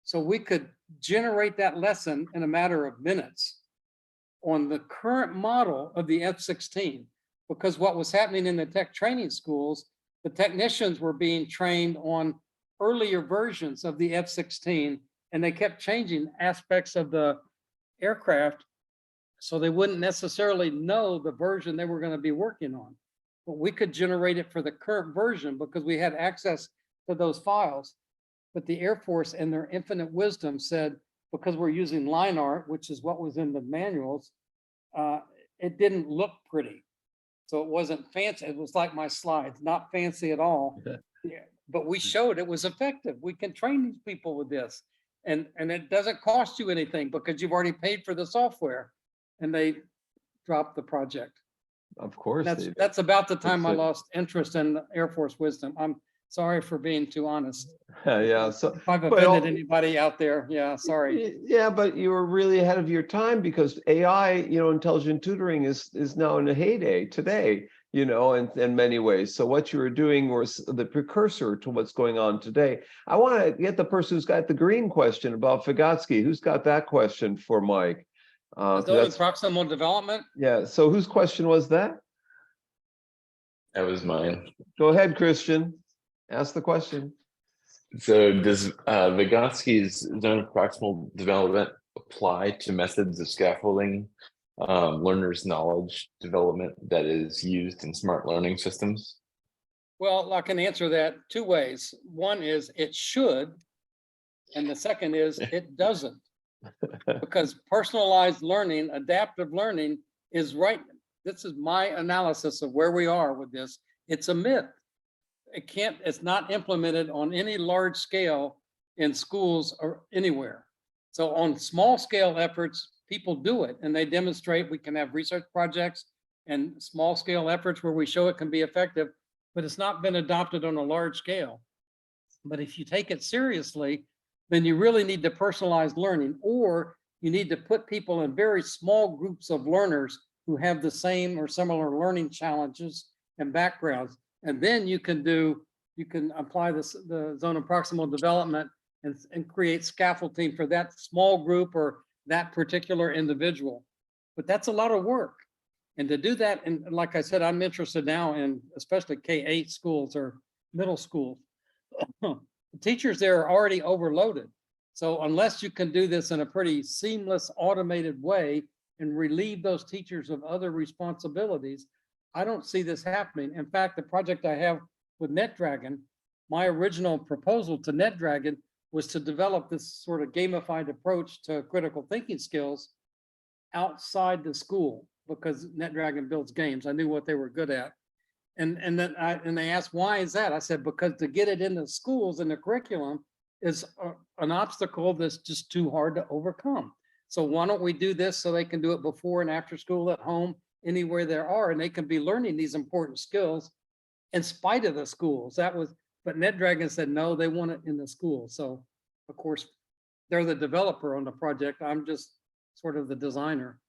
So we could generate that lesson in a matter of minutes on the current model of the F-16, because what was happening in the tech training schools, the technicians were being trained on earlier versions of the F-16, and they kept changing aspects of the aircraft, so they wouldn't necessarily know the version they were going to be working on. But we could generate it for the current version because we had access to those files. But the Air Force, in their infinite wisdom, said, because we're using line art, which is what was in the manuals, it didn't look pretty. So it wasn't fancy. It was like my slides, not fancy at all. Yeah. But we showed it was effective. We can train these people with this. And it doesn't cost you anything because you've already paid for the software. And they dropped the project. Of course. That's about the time I lost interest in Air Force wisdom. I'm sorry for being too honest. Yeah. So if I've offended anybody out there, yeah, sorry. Yeah, but you were really ahead of your time because AI, intelligent tutoring is now in a heyday today, in many ways. So what you were doing was the precursor to what's going on today. I want to get the person who's got the green question about Vygotsky. Who's got that question for Mike? That's proximal development. Yeah. So whose question was that? That was mine. Go ahead, Christian. Ask the question. So does Vygotsky's zone of proximal development apply to methods of scaffolding learners' knowledge development that is used in smart learning systems? Well, I can answer that two ways. One is it should, and the second is it doesn't. Because personalized learning, adaptive learning is right. This is my analysis of where we are with this. It's a myth. It's not implemented on any large scale in schools or anywhere. So on small scale efforts, people do it and they demonstrate. We can have research projects and small scale efforts where we show it can be effective, but it's not been adopted on a large scale. But if you take it seriously, then you really need to personalize learning, or you need to put people in very small groups of learners who have the same or similar learning challenges and backgrounds. And then you can apply the zone of proximal development and create scaffolding for that small group or that particular individual. But that's a lot of work. And to do that, and like I said, I'm interested now in especially K-8 schools or middle schools. The teachers there are already overloaded. So unless you can do this in a pretty seamless, automated way and relieve those teachers of other responsibilities, I don't see this happening. In fact, the project I have with NetDragon, my original proposal to NetDragon was to develop this sort of gamified approach to critical thinking skills outside the school, because NetDragon builds games. I knew what they were good at. And they asked, why is that? I said, because to get it in the schools and the curriculum is an obstacle that's just too hard to overcome. So why don't we do this so they can do it before and after school, at home, anywhere there are, and they can be learning these important skills in spite of the schools. But NetDragon said, no, they want it in the school. So of course, they're the developer on the project. I'm just sort of the designer.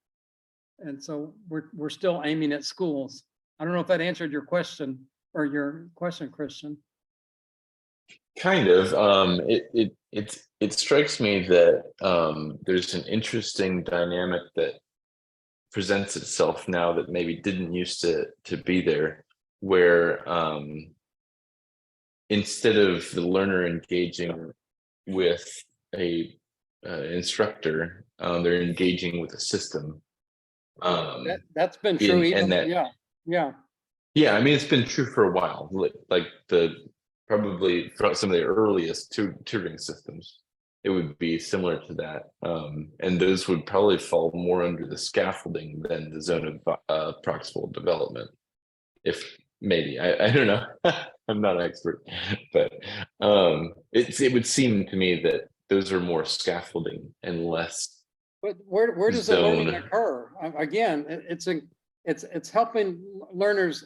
And so we're still aiming at schools. I don't know if that answered your question, Christian. Kind of. It strikes me that there's an interesting dynamic that presents itself now that maybe didn't used to be there, where instead of the learner engaging with a instructor, they're engaging with a system. That's been true even, That, yeah. yeah, I mean, it's been true for a while, like probably from some of the earliest tutoring systems, it would be similar to that. And those would probably fall more under the scaffolding than the zone of proximal development. If maybe, I don't know, I'm not an expert, but it would seem to me that those are more scaffolding and less But where does the learning zone. occur? Again, it's helping learners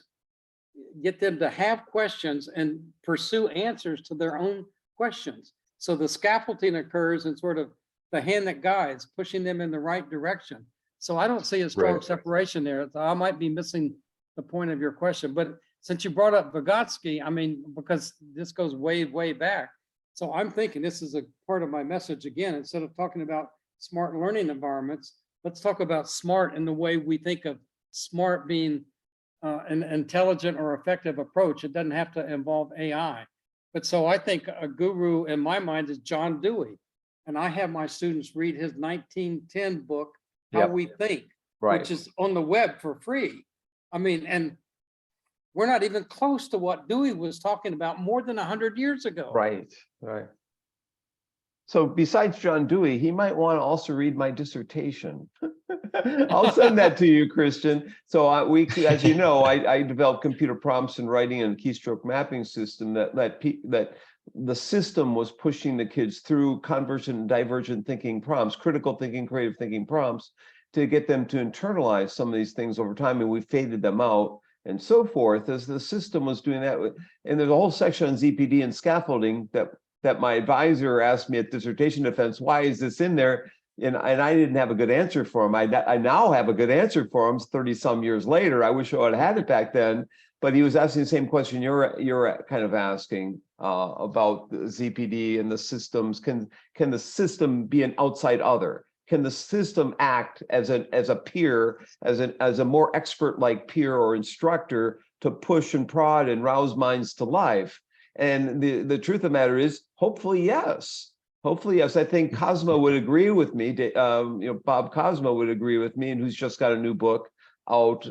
get them to have questions and pursue answers to their own questions. So the scaffolding occurs in sort of the hand that guides, pushing them in the right direction. So I don't see a strong Right. separation there. I might be missing the point of your question, but since you brought up Vygotsky, I mean, because this goes way, way back. So I'm thinking this is a part of my message again, instead of talking about smart learning environments, let's talk about smart in the way we think of smart being an intelligent or effective approach. It doesn't have to involve AI. But so I think a guru in my mind is John Dewey. And I have my students read his 1910 book, How Yep. We Think, Right. which is on the web for free. I mean, and we're not even close to what Dewey was talking about more than 100 years ago. Right. So besides John Dewey, he might want to also read my dissertation. I'll send that to you, Christian. So as you know, I developed computer prompts and writing and keystroke mapping system that the system was pushing the kids through convergent and divergent thinking prompts, critical thinking, creative thinking prompts, to get them to internalize some of these things over time, and we faded them out and so forth as the system was doing that. And there's a whole section on ZPD and scaffolding that my advisor asked me at dissertation defense, why is this in there? And I didn't have a good answer for him. I now have a good answer for him 30 some years later. I wish I would have had it back then, but he was asking the same question you're kind of asking about the ZPD and the systems. Can the system be an outside other? Can the system act as a peer, as a more expert like peer or instructor to push and prod and rouse minds to life? And the truth of the matter is, hopefully, yes. Hopefully, yes. I think Cosmo would agree with me. Bob Cosmo would agree with me, and who's just got a new book out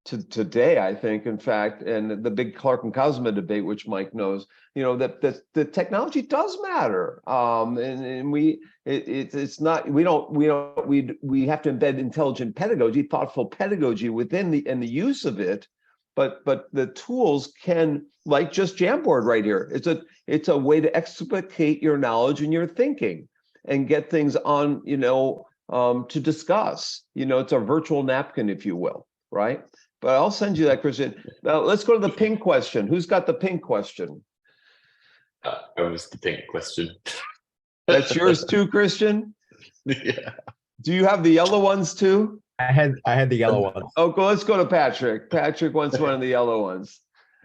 today, I think, in fact, and the big Clark and Cosmo debate, which Mike knows, that the technology does matter. And we have to embed intelligent pedagogy, thoughtful pedagogy within the use of it. But the tools can, like just Jamboard right here, it's a way to explicate your knowledge and your thinking and get things on, to discuss. It's a virtual napkin, if you will, right? But I'll send you that, Christian. Now let's go to the pink question. Who's got the pink question? I was the pink question. That's yours too, Christian? Yeah. Do you have the yellow ones too? I had the yellow ones. Oh, let's go to Patrick. Patrick wants one of the yellow ones.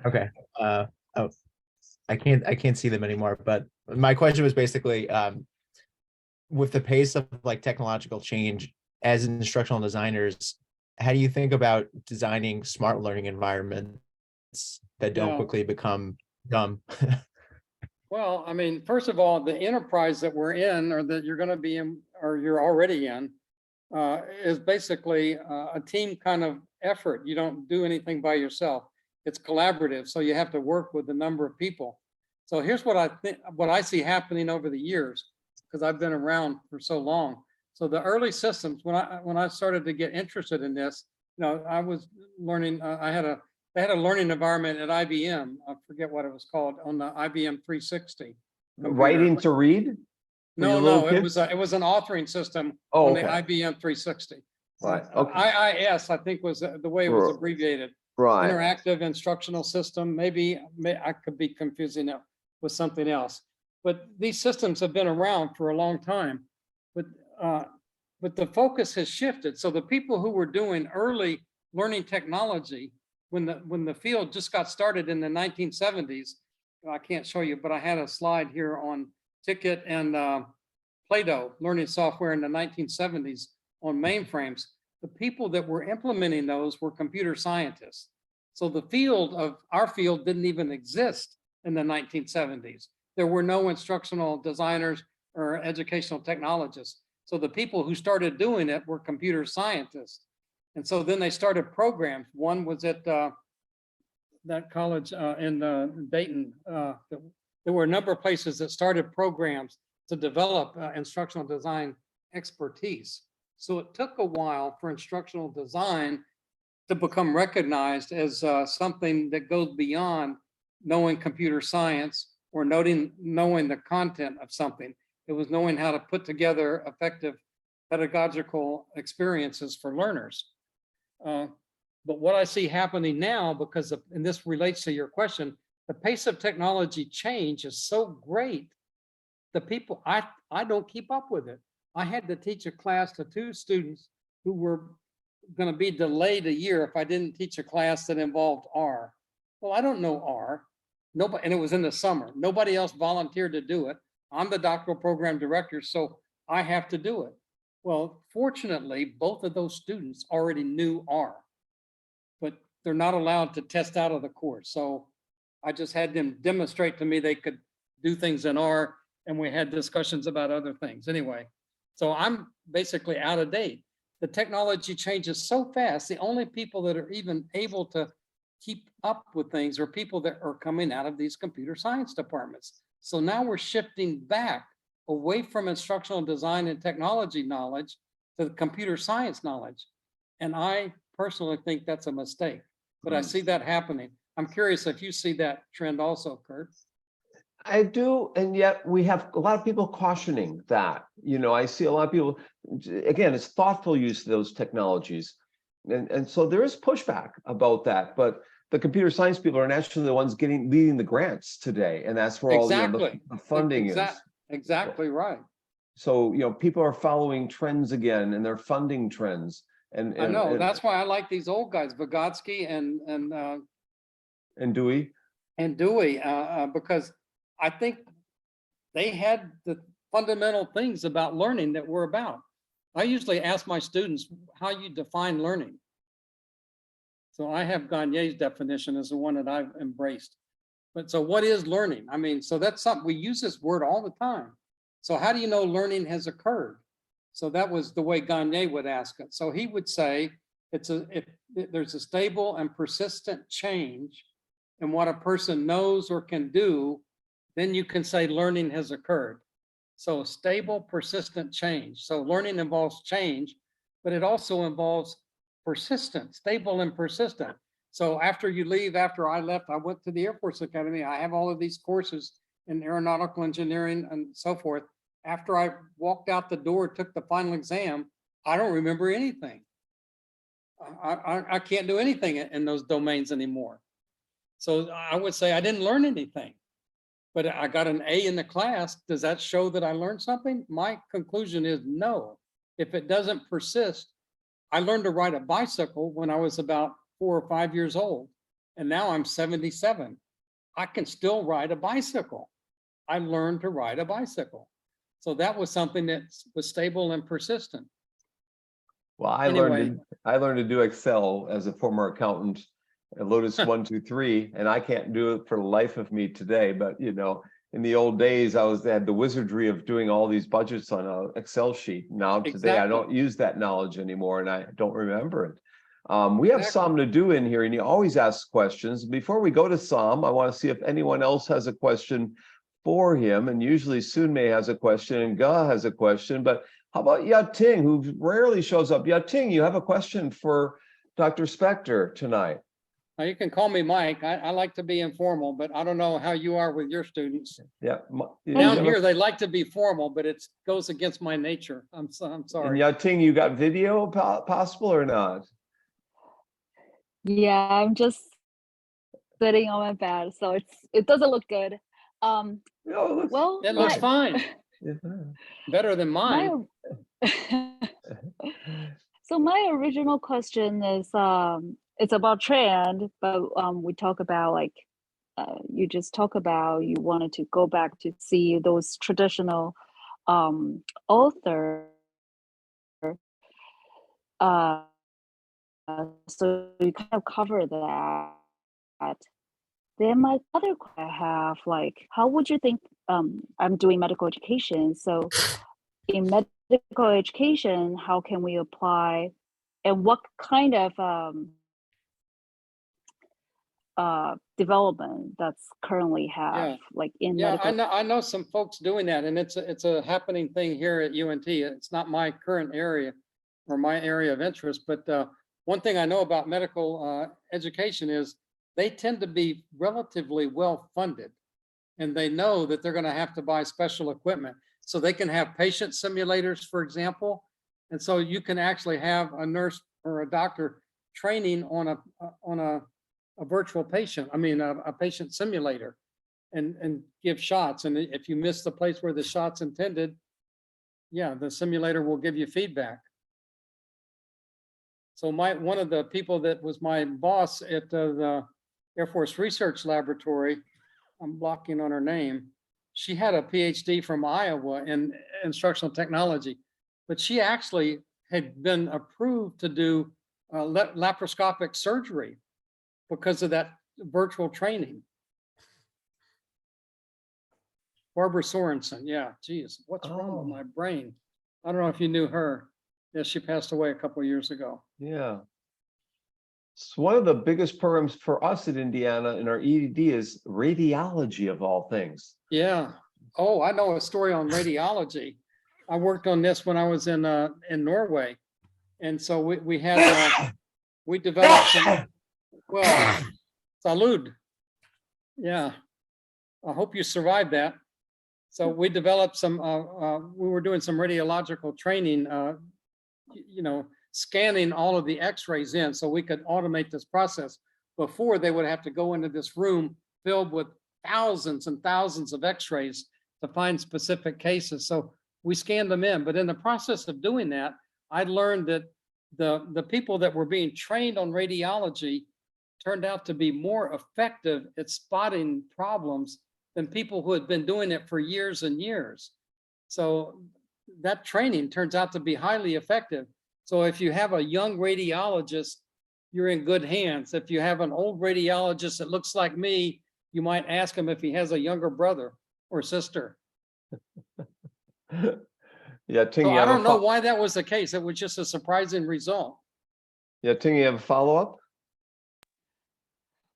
Okay. I can't see them anymore. But my question was basically, with the pace of like technological change as instructional designers, how do you think about designing smart learning environments that don't quickly become dumb? Well, I mean, first of all, the enterprise that we're in, or that you're going to be in, or you're already in, is basically a team kind of effort. You don't do anything by yourself. It's collaborative, so you have to work with a number of people. So here's what I see happening over the years, because I've been around for so long. So the early systems, when I started to get interested in this, I was learning. They had a learning environment at IBM. I forget what it was called, on the IBM 360. computer. Writing to read? No, it was an authoring system on the IBM 360. Right. Okay. IIS, I think, was the way it was abbreviated. Right. Interactive Instructional System. Maybe I could be confusing it with something else. But these systems have been around for a long time. But the focus has shifted. So the people who were doing early learning technology, when the field just got started in the 1970s, I can't show you, but I had a slide here on Ticket and Play-Doh learning software in the 1970s on mainframes. The people that were implementing those were computer scientists. So the field of our field didn't even exist in the 1970s. There were no instructional designers or educational technologists. So the people who started doing it were computer scientists. And so then they started programs. One was at that college in Dayton. There were a number of places that started programs to develop instructional design expertise. So it took a while for instructional design to become recognized as something that goes beyond knowing computer science or knowing the content of something. It was knowing how to put together effective pedagogical experiences for learners. But what I see happening now, and this relates to your question, the pace of technology change is so great. The people, I don't keep up with it. I had to teach a class to 2 students who were going to be delayed a year if I didn't teach a class that involved R. Well, I don't know R. Nobody, and it was in the summer. Nobody else volunteered to do it. I'm the doctoral program director, so I have to do it. Well, fortunately, both of those students already knew R, but they're not allowed to test out of the course. So I just had them demonstrate to me they could do things in R, and we had discussions about other things. Anyway, so I'm basically out of date. The technology changes so fast. The only people that are even able to keep up with things are people that are coming out of these computer science departments. So now we're shifting back away from instructional design and technology knowledge to the computer science knowledge. And I personally think that's a mistake, but I see that happening. I'm curious if you see that trend also, Kurt. I do, and yet we have a lot of people cautioning that. You know, I see a lot of people, again, it's thoughtful use of those technologies. And so there is pushback about that, but the computer science people are naturally the ones leading the grants today. And that's where all the funding is. Exactly right. So, you know, people are following trends again and they're funding trends. And I know, that's why I like these old guys, Vygotsky and Dewey. And Dewey, because I think they had the fundamental things about learning that we're about. I usually ask my students how you define learning. So I have Gagne's definition as the one that I've embraced. But so what is learning? I mean, so that's something, we use this word all the time. So how do you know learning has occurred? So that was the way Gagne would ask it. So he would say, there's a stable and persistent change in what a person knows or can do, then you can say learning has occurred. So stable, persistent change. So learning involves change, but it also involves persistent, stable and persistent. So after you leave, after I left, I went to the Air Force Academy. I have all of these courses in aeronautical engineering and so forth. After I walked out the door, took the final exam, I don't remember anything. I can't do anything in those domains anymore. So I would say I didn't learn anything, but I got an A in the class. Does that show that I learned something? My conclusion is no. If it doesn't persist, I learned to ride a bicycle when I was about 4 or 5 years old, and now I'm 77. I can still ride a bicycle. I learned to ride a bicycle. So that was something that was stable and persistent. Well, I learned to do Excel as a former accountant at Lotus 123, and I can't do it for the life of me today. But you know, in the old days, I had the wizardry of doing all these budgets on an Excel sheet. Now today, I don't use that knowledge anymore, and I don't remember it. We have Som Naidu in here, and he always asks questions. Before we go to Som, I want to see if anyone else has a question for him. And usually Sunmei has a question and Ga has a question. But how about Yating, who rarely shows up? Yating, you have a question for Dr. Spector tonight. Now you can call me Mike. I like to be informal, but I don't know how you are with your students. Yeah. Down here, they like to be formal, but it goes against my nature. I'm sorry. And Yating, you got video possible or not? Yeah, I'm just sitting on my bed, so it doesn't look good. Well, it looks fine. Better than mine. So my original question is, it's about trend, but we talk about like, you just talk about you wanted to go back to see those traditional author. So you kind of cover that. Then my other question I have, like, how would you think, I'm doing medical education, so in medical education, how can we apply, and what kind of development that's currently have, Yeah. like in Yeah, medical? I know some folks doing that, and it's a happening thing here at UNT. It's not my current area or my area of interest, but one thing I know about medical education is they tend to be relatively well funded, and they know that they're going to have to buy special equipment. So they can have patient simulators, for example, and so you can actually have a nurse or a doctor training on a virtual patient. I mean, a patient simulator, and give shots. And if you miss the place where the shot's intended, yeah, the simulator will give you feedback. So one of the people that was my boss at the Air Force Research Laboratory, I'm blocking on her name. She had a PhD from Iowa in instructional technology, but she actually had been approved to do laparoscopic surgery because of that virtual training. Barbara Sorensen, yeah, geez, what's wrong with my brain? I don't know if you knew her. Yeah, she passed away a couple of years ago. Yeah. So one of the biggest programs for us at Indiana in our EDD is radiology of all things. Yeah. Oh, I know a story on radiology. I worked on this when I was in Norway, and so we had we developed some. Well, salud. Yeah, I hope you survived that. So we developed some. We were doing some radiological training. You know, scanning all of the X-rays in, so we could automate this process. Before, they would have to go into this room filled with thousands and thousands of X-rays to find specific cases. So we scanned them in, but in the process of doing that, I learned that the people that were being trained on radiology turned out to be more effective at spotting problems than people who had been doing it for years and years. So that training turns out to be highly effective. So if you have a young radiologist, you're in good hands. If you have an old radiologist that looks like me, you might ask him if he has a younger brother or sister. Yeah, Ting, So you I have don't know why that was the case. It was just a surprising result. Yeah, Ting, you have a follow-up?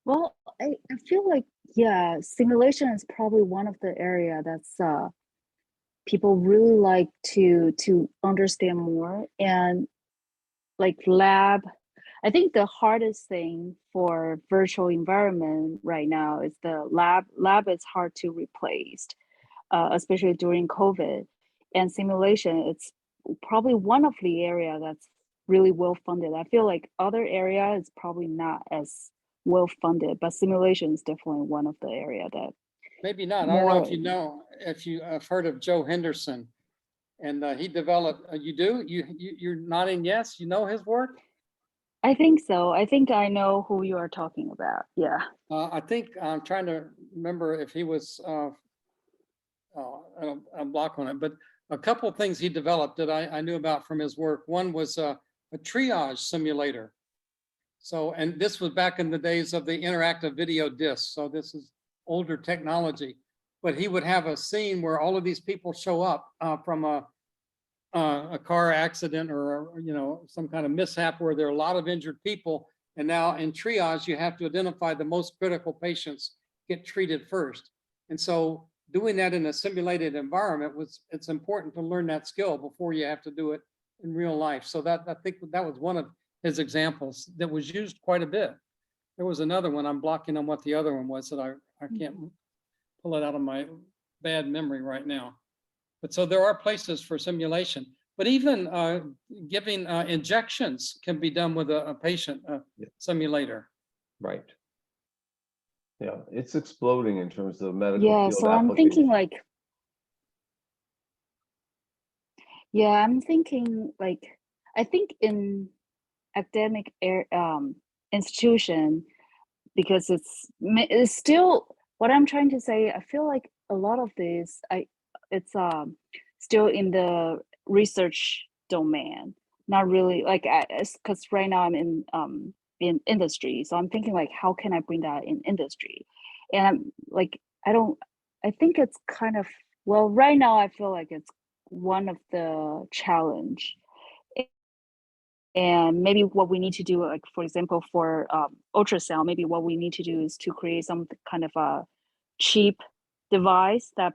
Well, I feel like, yeah, simulation is probably one of the area that's people really like to understand more. And like lab, I think the hardest thing for virtual environment right now is the lab is hard to replace, especially during COVID. And simulation, it's probably one of the area that's really well funded. I feel like other area is probably not as well funded, but simulation is definitely one of the area that Maybe not. I don't know if you know, if you have heard of Joe Henderson, and he developed. You do? You're nodding yes. You know his work. I think so. I think I know who you are talking about. Yeah. I think I'm trying to remember if he was. I'm block on it, but a couple of things he developed that I knew about from his work. One was a triage simulator. So, and this was back in the days of the interactive video disc. So this is older technology, but he would have a scene where all of these people show up from a car accident or, you know, some kind of mishap where there are a lot of injured people. And now in triage, you have to identify the most critical patients, get treated first. And so doing that in a simulated environment it's important to learn that skill before you have to do it in real life. So that, I think that was one of his examples that was used quite a bit. There was another one, I'm blocking on what the other one was that I can't pull it out of my bad memory right now. But so there are places for simulation, but even giving injections can be done with a patient simulator. Right. Yeah, it's exploding in terms of medical Yeah, field so I'm thinking like, yeah, I'm thinking like, I think in academic institution, because it's still, what I'm trying to say, I feel like a lot of this, it's still in the research domain, not really like, because right now I'm in industry, so I'm thinking like, how can I bring that in industry? And I'm like, I think it's kind of, well, right now I feel like it's one of the challenge. And maybe what we need to do, like for example, for ultrasound, maybe what we need to do is to create some kind of a cheap device that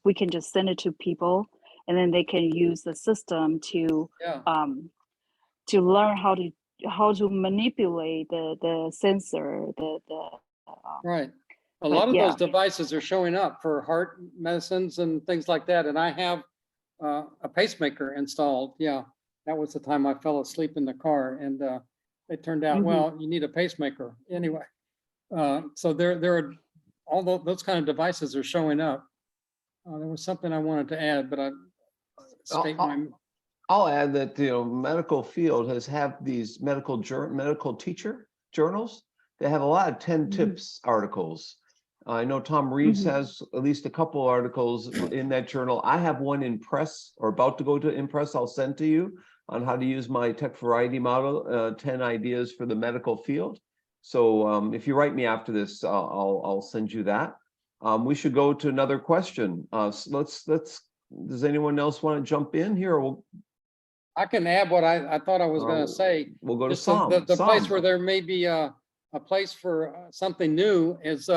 we can just send it to people, and then they can use the system to learn how to manipulate the sensor, Right. A lot of yeah. those devices are showing up for heart medicines and things like that. And I have a pacemaker installed. Yeah. That was the time I fell asleep in the car, and it turned out, well, you need a pacemaker anyway. So there are all those kind of devices are showing up. There was something I wanted to add, but I'll add that, medical field has these medical teacher journals. They have a lot of 10 tips articles. I know Tom Reeves has at least a couple articles in that journal. I have one in press, or about to go to Impress. I'll send to you on how to use my tech variety model, 10 ideas for the medical field. So if you write me after this, I'll send you that. We should go to another question. Does anyone else want to jump in here? Or I can add what I thought I was going to say. We'll go to Just Som. the place where there may be a place for something new is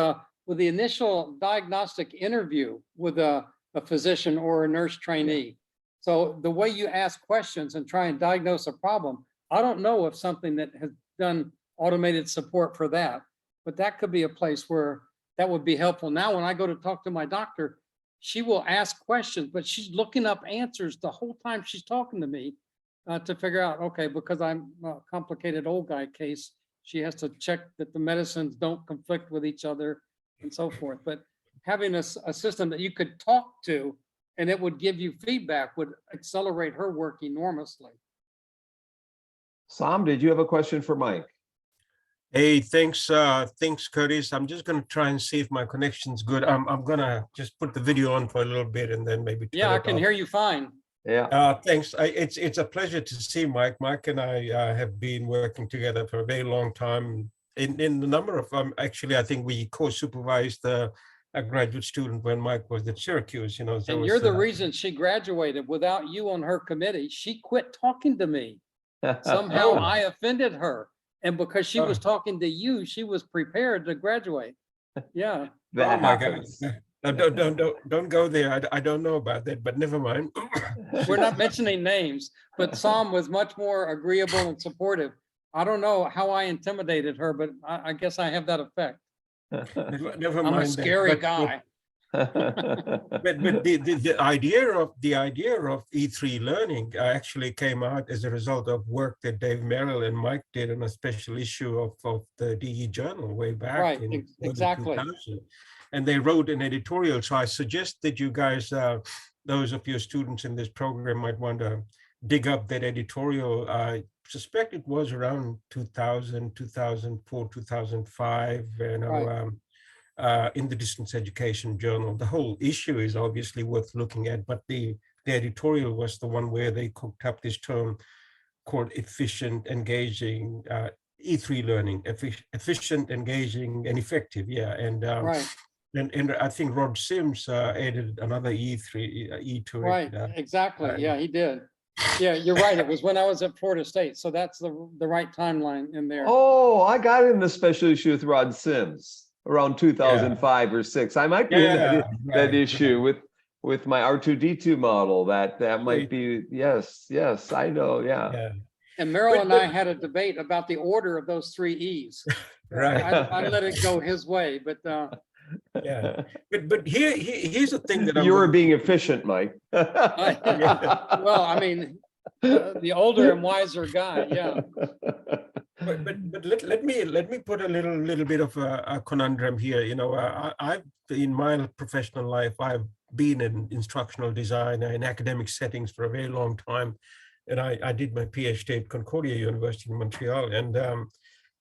with the initial diagnostic interview with a physician or a nurse trainee. So the way you ask questions and try and diagnose a problem, I don't know if something that has done automated support for that, but that could be a place where that would be helpful. Now, when I go to talk to my doctor, she will ask questions, but she's looking up answers the whole time she's talking to me to figure out, okay, because I'm a complicated old guy case, she has to check that the medicines don't conflict with each other and so forth. But having a system that you could talk to and it would give you feedback would accelerate her work enormously. Som, did you have a question for Mike? Hey, thanks, Curtis. I'm just gonna try and see if my connection's good. I'm gonna just put the video on for a little bit and then maybe. Yeah, I can hear you fine. Yeah. Thanks. It's a pleasure to see Mike. Mike and I have been working together for a very long time. In the number of actually, I think we co-supervised a graduate student when Mike was at Syracuse. So and you're the reason she graduated. Without you on her committee, she quit talking to me. Somehow I offended her. And because she was talking to you, she was prepared to graduate. Yeah. That my happens. God. Don't go there. I don't know about that, but never mind. We're not mentioning names, but Som was much more agreeable and supportive. I don't know how I intimidated her, but I guess I have that effect. Never mind. I'm a scary guy. But the idea of E3 learning actually came out as a result of work that Dave Merrill and Mike did on a special issue of the DE Journal way back in exactly. 2000. And they wrote an editorial. So I suggest that you guys, those of your students in this program, might want to dig up that editorial. I suspect it was around 2000, 2004, 2005, in the Distance Education Journal. The whole issue is obviously worth looking at, but the editorial was the one where they cooked up this term called efficient, engaging, E3 learning, efficient, engaging, and effective. Yeah, and and I think Rod Sims added another E to it. Right, exactly. Yeah, he did. Yeah, you're right. It was when I was at Florida State, so that's the right timeline in there. Oh, I got in the special issue with Rod Sims around 2005 or 6. I might be in that issue with my R2D2 model. That might be, yes, I know, yeah. And Merrill and I had a debate about the order of those 3 E's. Right. I let it go his way, but yeah. But here's the thing that you were being efficient, Mike. well, I mean, the older and wiser guy, yeah. But let me put a little bit of a conundrum here. I've in my professional life, I've been an instructional designer in academic settings for a very long time, and I did my PhD at Concordia University in Montreal, and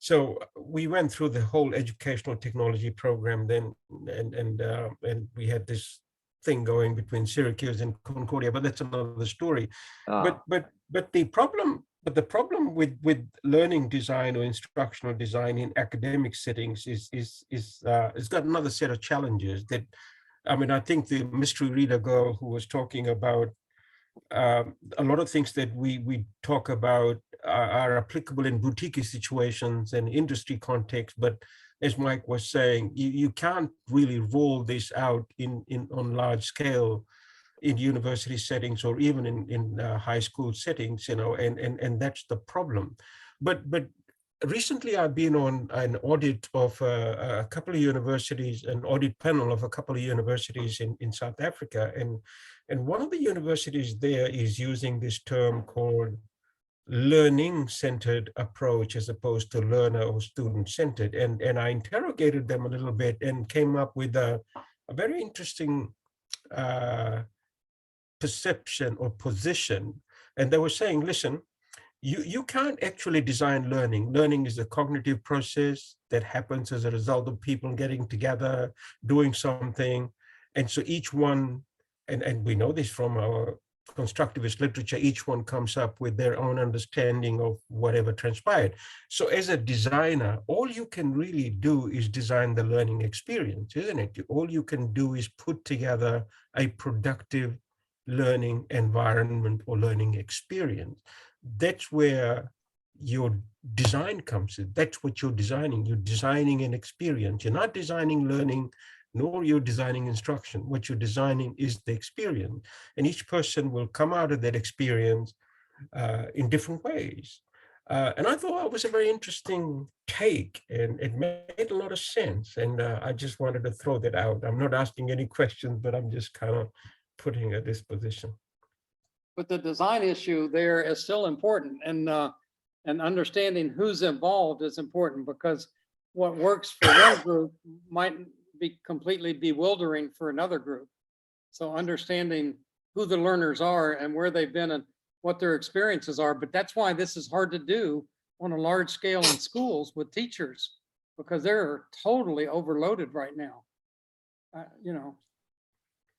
so we went through the whole educational technology program then, and we had this thing going between Syracuse and Concordia, but that's another story. But the problem But the problem with learning design or instructional design in academic settings is it's got another set of challenges that, I mean, I think the mystery reader girl who was talking about a lot of things that we talk about are applicable in boutique situations and industry context, but as Mike was saying, you can't really roll this out in on large scale in university settings or even in high school settings, you know, and that's the problem. But recently I've been on an audit of a couple of universities, an audit panel of a couple of universities in South Africa, and one of the universities there is using this term called learning-centered approach as opposed to learner or student-centered. And I interrogated them a little bit and came up with a very interesting perception or position. And they were saying, listen, you can't actually design learning. Learning is a cognitive process that happens as a result of people getting together, doing something. And so each one, and we know this from our constructivist literature, each one comes up with their own understanding of whatever transpired. So as a designer, all you can really do is design the learning experience, isn't it? All you can do is put together a productive learning environment or learning experience. That's where your design comes in. That's what you're designing. You're designing an experience. You're not designing learning, nor you're designing instruction. What you're designing is the experience. And each person will come out of that experience in different ways. And I thought that was a very interesting take, and it made a lot of sense. And I just wanted to throw that out. I'm not asking any questions, but I'm just kind of putting at this position. But the design issue there is still important, and understanding who's involved is important, because what works for one group might be completely bewildering for another group. So understanding who the learners are and where they've been and what their experiences are. But that's why this is hard to do on a large scale in schools with teachers, because they're totally overloaded right now. You know,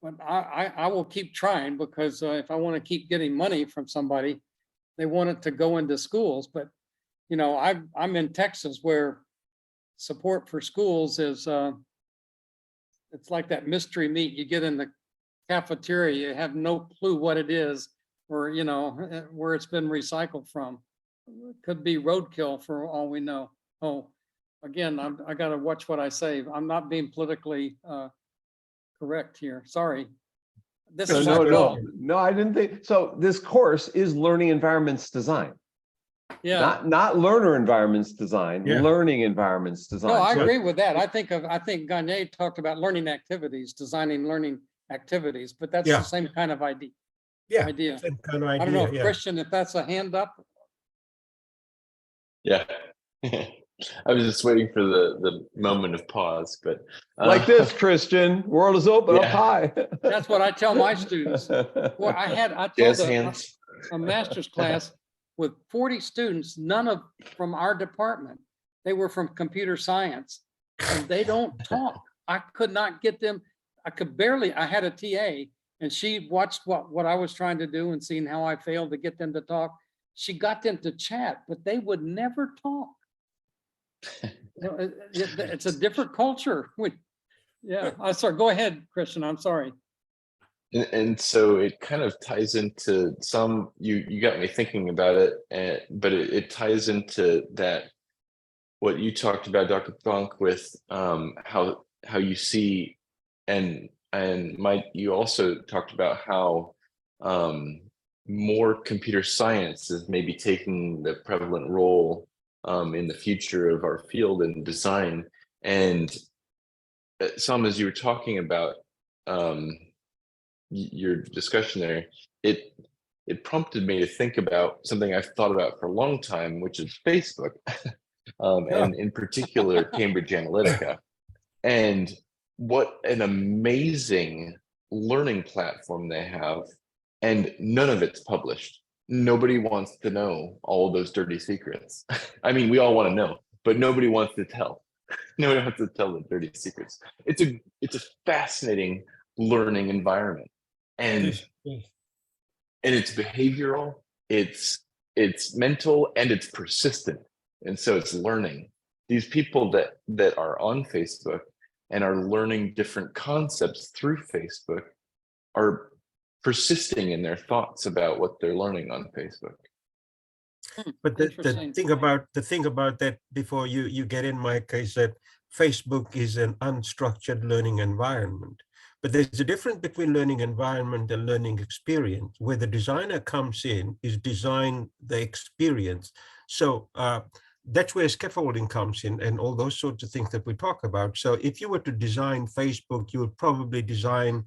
but I will keep trying, because if I want to keep getting money from somebody, they want it to go into schools. But, you know, I'm in Texas, where support for schools is, it's like that mystery meat you get in the cafeteria. You have no clue what it is, or, you know, where it's been recycled from. It could be roadkill for all we know. Oh, again, I got to watch what I say. I'm not being politically correct here. Sorry. This is No, I didn't think so. This course is learning environments design. Yeah. Not learner environments design, Yeah. learning environments design. No, I So- agree with that. I think Gagne talked about learning activities, designing learning activities, but that's Yeah. the same kind of idea. Yeah, idea. same kind of I don't know, idea, yeah. Christian, if that's a hand up. Yeah. I was just waiting for the moment of pause, but Like this, Christian, world is open up Yeah. high. That's what I tell my students. Well, I taught jazz hands. a master's class with 40 students, none of from our department. They were from computer science, and they don't talk. I could not get them. I had a TA, and she watched what I was trying to do and seeing how I failed to get them to talk. She got them to chat, but they would never talk. You know, it's a different culture. Yeah, I'm sorry. Go ahead, Christian. I'm sorry. And so it kind of ties into some, you got me thinking about it, but it ties into that, what you talked about, Dr. Bonk, with how you see, and Mike, you also talked about how more computer science is maybe taking the prevalent role in the future of our field and design. And Som, as you were talking about your discussion there, it prompted me to think about something I've thought about for a long time, which is Facebook, and in particular Cambridge Analytica, and what an amazing learning platform they have, and none of it's published. Nobody wants to know all of those dirty secrets. I mean, we all want to know, but nobody wants to tell. Nobody wants to tell the dirty secrets. It's a fascinating learning environment, and it's behavioral. It's it's mental and it's persistent. And so it's learning. These people that are on Facebook and are learning different concepts through Facebook are persisting in their thoughts about what they're learning on Facebook. But the Interesting. thing about that, before you get in, Mike, is that Facebook is an unstructured learning environment. But there's a difference between learning environment and learning experience. Where the designer comes in is design the experience. So that's where scaffolding comes in and all those sorts of things that we talk about. So if you were to design Facebook, you would probably design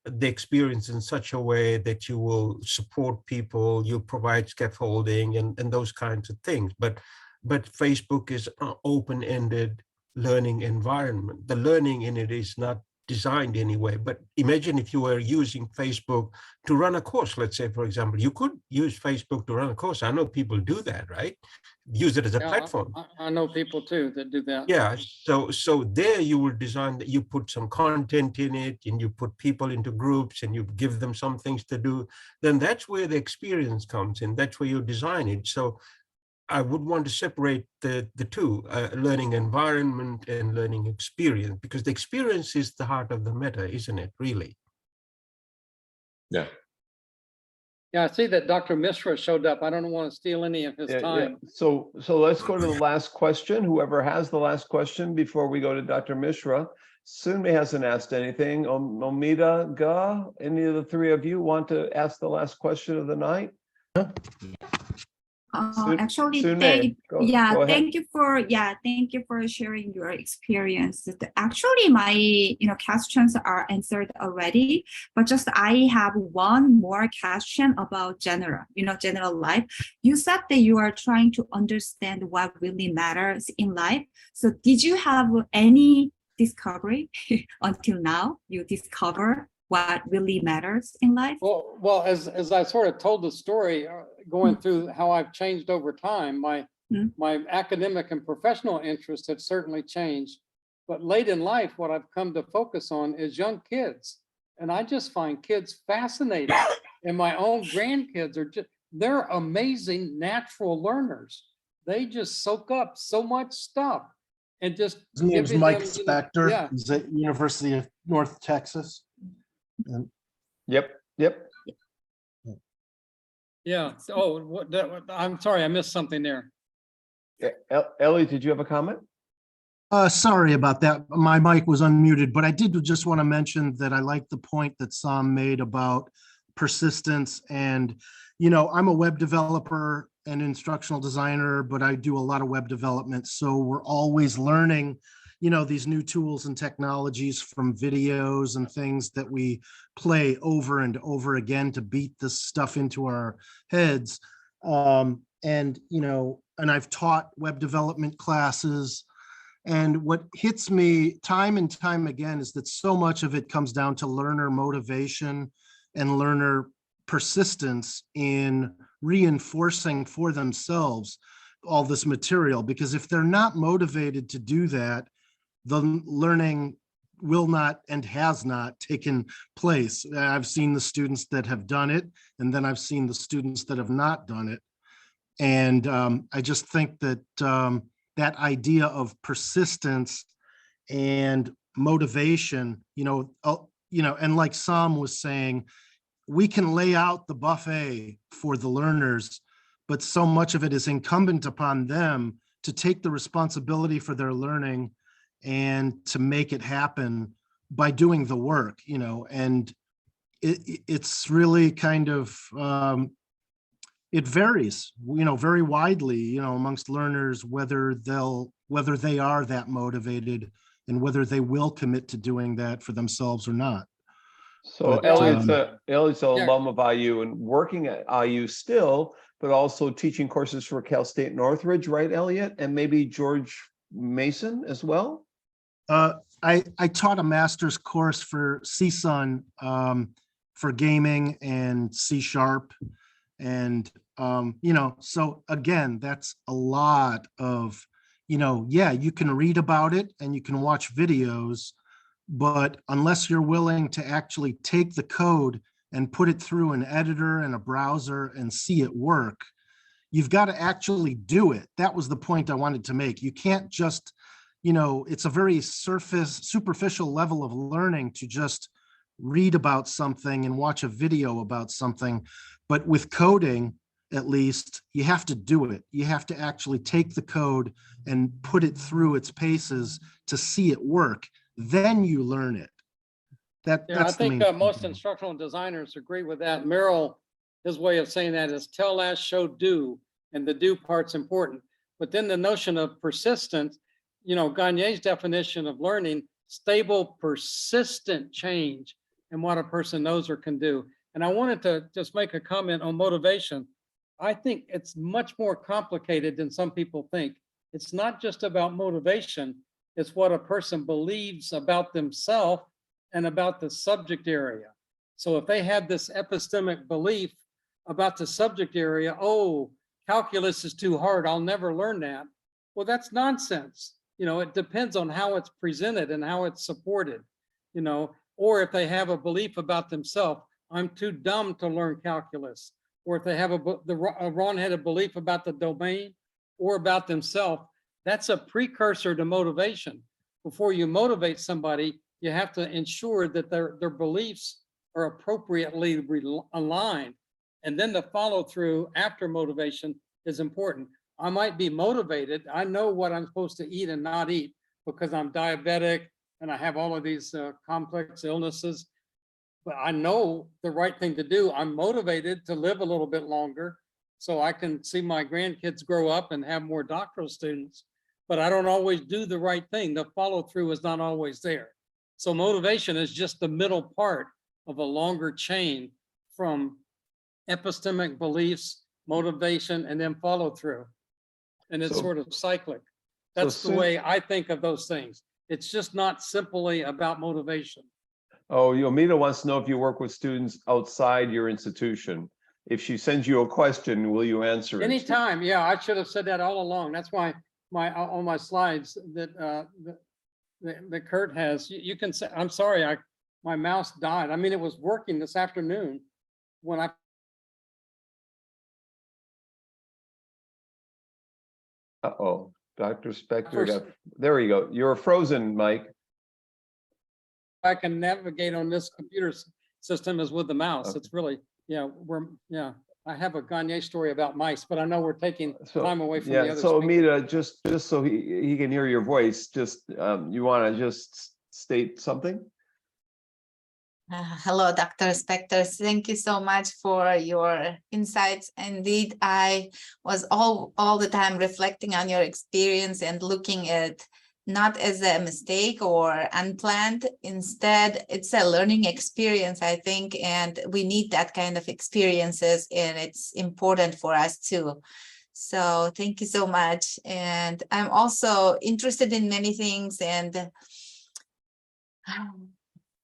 the experience in such a way that you will support people, you provide scaffolding and those kinds of things. But Facebook is an open-ended learning environment. The learning in it is not designed anyway. But imagine if you were using Facebook to run a course, let's say, for example, you could use Facebook to run a course. I know people do that, right? Use it as a Yeah, platform. I know people too that do that. Yeah, so there you will design that, you put some content in it and you put people into groups and you give them some things to do. Then that's where the experience comes in. That's where you design it. So I would want to separate the two, learning environment and learning experience, because the experience is the heart of the matter, isn't it, really? Yeah. Yeah, I see that Dr. Mishra showed up. I don't want to steal any of his Yeah, time. So let's go to the last question. Whoever has the last question before we go to Dr. Mishra. Sunmi hasn't asked anything. Omida Ga, any of the three of you want to ask the last question of the night? Actually, Sunmi, go ahead. thank you for sharing your experience. Actually, my questions are answered already, but just I have one more question about general life. You said that you are trying to understand what really matters in life. So did you have any discovery until now? You discover what really matters in life? Well, as I sort of told the story, going through how I've changed over time, my academic and professional interests have certainly changed. But late in life, what I've come to focus on is young kids. And I just find kids fascinating. And my own grandkids they're amazing natural learners. They just soak up so much stuff and just. His name's giving Mike them, Spector. yeah. He's at University of North Texas. Yep. Yeah. Oh, I'm sorry, I missed something there. Ellie, did you have a comment? Sorry about that. My mic was unmuted, but I did just want to mention that I like the point that Som made about persistence. And, I'm a web developer and instructional designer, but I do a lot of web development. So we're always learning, these new tools and technologies from videos and things that we play over and over again to beat this stuff into our heads. And I've taught web development classes. And what hits me time and time again is that so much of it comes down to learner motivation and learner persistence in reinforcing for themselves all this material. Because if they're not motivated to do that, the learning will not and has not taken place. I've seen the students that have done it, and then I've seen the students that have not done it. And I just think that that idea of persistence and motivation, and like Som was saying, we can lay out the buffet for the learners, but so much of it is incumbent upon them to take the responsibility for their learning and to make it happen by doing the work, and it's really kind of, it varies, very widely, amongst learners, whether they are that motivated and whether they will commit to doing that for themselves or not. So But, Elliott's an alum of IU and working at IU still, but also teaching courses for Cal State Northridge, right, Elliott? And maybe George Mason as well? I taught a master's course for CSUN for gaming and C#. And, so again, that's a lot of, you can read about it and you can watch videos, but unless you're willing to actually take the code and put it through an editor and a browser and see it work, You've got to actually do it. That was the point I wanted to make. You can't just, it's a very superficial level of learning to just read about something and watch a video about something. But with coding, at least, you have to do it. You have to actually take the code and put it through its paces to see it work. Then you learn it. Yeah, I That's the think main most thing. instructional designers agree with that. Merrill, his way of saying that is tell, ask, show, do, and the do part's important. But then the notion of persistence, Gagne's definition of learning, stable, persistent change in what a person knows or can do. And I wanted to just make a comment on motivation. I think it's much more complicated than some people think. It's not just about motivation. It's what a person believes about themselves and about the subject area. So if they have this epistemic belief about the subject area, oh, calculus is too hard, I'll never learn that. Well, that's nonsense. It depends on how it's presented and how it's supported, or if they have a belief about themselves, I'm too dumb to learn calculus. Or if they have a wrong-headed belief about the domain or about themselves, that's a precursor to motivation. Before you motivate somebody, you have to ensure that their beliefs are appropriately aligned. And then the follow through after motivation is important. I might be motivated. I know what I'm supposed to eat and not eat because I'm diabetic and I have all of these complex illnesses. But I know the right thing to do. I'm motivated to live a little bit longer so I can see my grandkids grow up and have more doctoral students, but I don't always do the right thing. The follow through is not always there. So motivation is just the middle part of a longer chain from epistemic beliefs, motivation, and then follow through. And it's So- sort of cyclic. That's the way I think of those things. It's just not simply about motivation. Oh, Yomita wants to know if you work with students outside your institution. If she sends you a question, will you answer it? Anytime, yeah, I should have said that all along. That's why on my slides that Kurt has, you can say, I'm sorry, my mouse died. I mean, it was working this afternoon when I. Uh-oh, Dr. Spector, there you go. You're frozen, Mike. I can navigate on this computer system is with the mouse. Okay. It's really, I have a Gagne story about mice, but I know we're taking time away from the Yeah, other so speakers. Amita, just so he can hear your voice, just you want to just state something? Hello, Dr. Spector. Thank you so much for your insights. Indeed, I was all the time reflecting on your experience and looking at not as a mistake or unplanned. Instead, it's a learning experience, I think, and we need that kind of experiences, and it's important for us too. So thank you so much. And I'm also interested in many things, and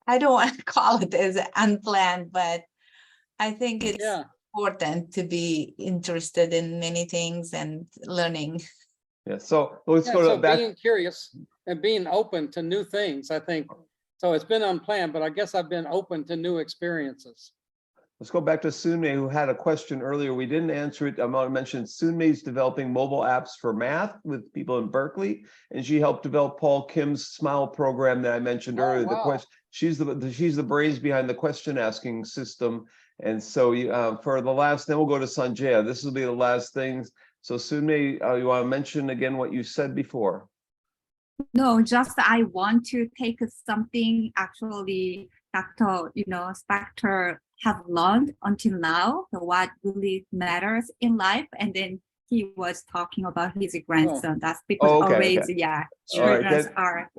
I don't want to call it as unplanned, but I think it's important to be interested in many things and learning. Yeah, so let's go to back. Being curious and being open to new things, I think. So it's been unplanned, but I guess I've been open to new experiences. Let's go back to Sunmei, who had a question earlier. We didn't answer it. I want to mention Sunmei's developing mobile apps for math with people in Berkeley, and she helped develop Paul Kim's Smile program that I mentioned earlier. Wow. The question, she's the brains behind the question asking system. And so for the last, then we'll go to Sanjaya. This will be the last things. So Sunmei, you want to mention again what you said before? No, just I want to take something actually Dr. Spector have learned until now, what really matters in life. And then he was talking about his grandson. That's because always, children are,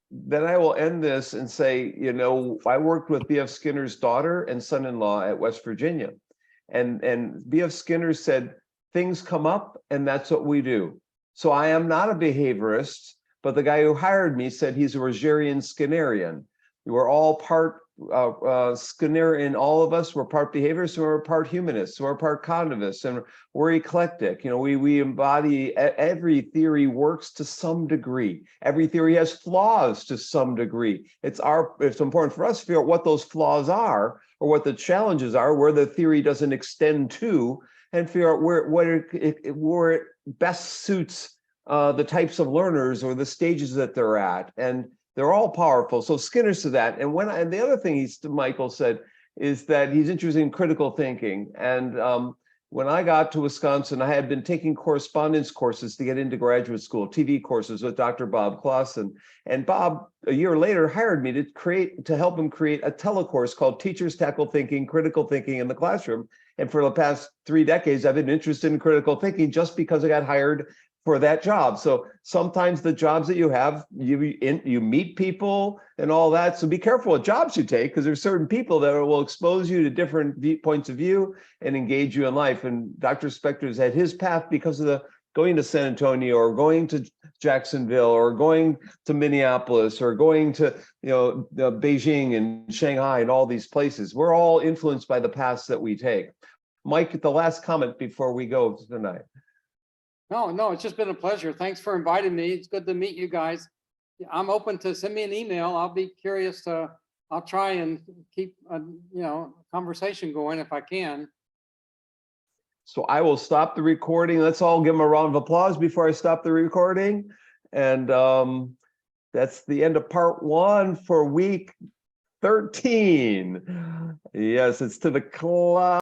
Then I will end this and say, I worked with B.F. Skinner's daughter and son-in-law at West Virginia. And B.F. Skinner said, things come up and that's what we do. So I am not a behaviorist, but the guy who hired me said he's a Rogerian Skinnerian. We're all part Skinnerian, all of us. We're part behaviorists, we're part humanists, we're part cognitivists, and we're eclectic. We embody every theory works to some degree. Every theory has flaws to some degree. It's important for us to figure out what those flaws are or what the challenges are, where the theory doesn't extend to. and figure out where it best suits the types of learners or the stages that they're at. And they're all powerful. So Skinner's to that. And and the other thing Michael said is that he's interested in critical thinking. And when I got to Wisconsin, I had been taking correspondence courses to get into graduate school, TV courses with Dr. Bob Clausen. And Bob, a year later, hired me to help him create a telecourse called Teachers Tackle Thinking, Critical Thinking in the Classroom. And for the past 3 decades, I've been interested in critical thinking just because I got hired for that job. So sometimes the jobs that you have, you meet people and all that. So be careful what jobs you take, because there's certain people that will expose you to different points of view and engage you in life. And Dr. Spector has had his path because of going to San Antonio or going to Jacksonville or going to Minneapolis or going to Beijing and Shanghai and all these places. We're all influenced by the paths that we take. Mike, the last comment before we go tonight. No, it's just been a pleasure. Thanks for inviting me. It's good to meet you guys. I'm open to send me an email. I'll be curious I'll try and keep a conversation going if I can. So I will stop the recording. Let's all give them a round of applause before I stop the recording. And that's the end of part 1 for week 13. Yes, it's to the cloud.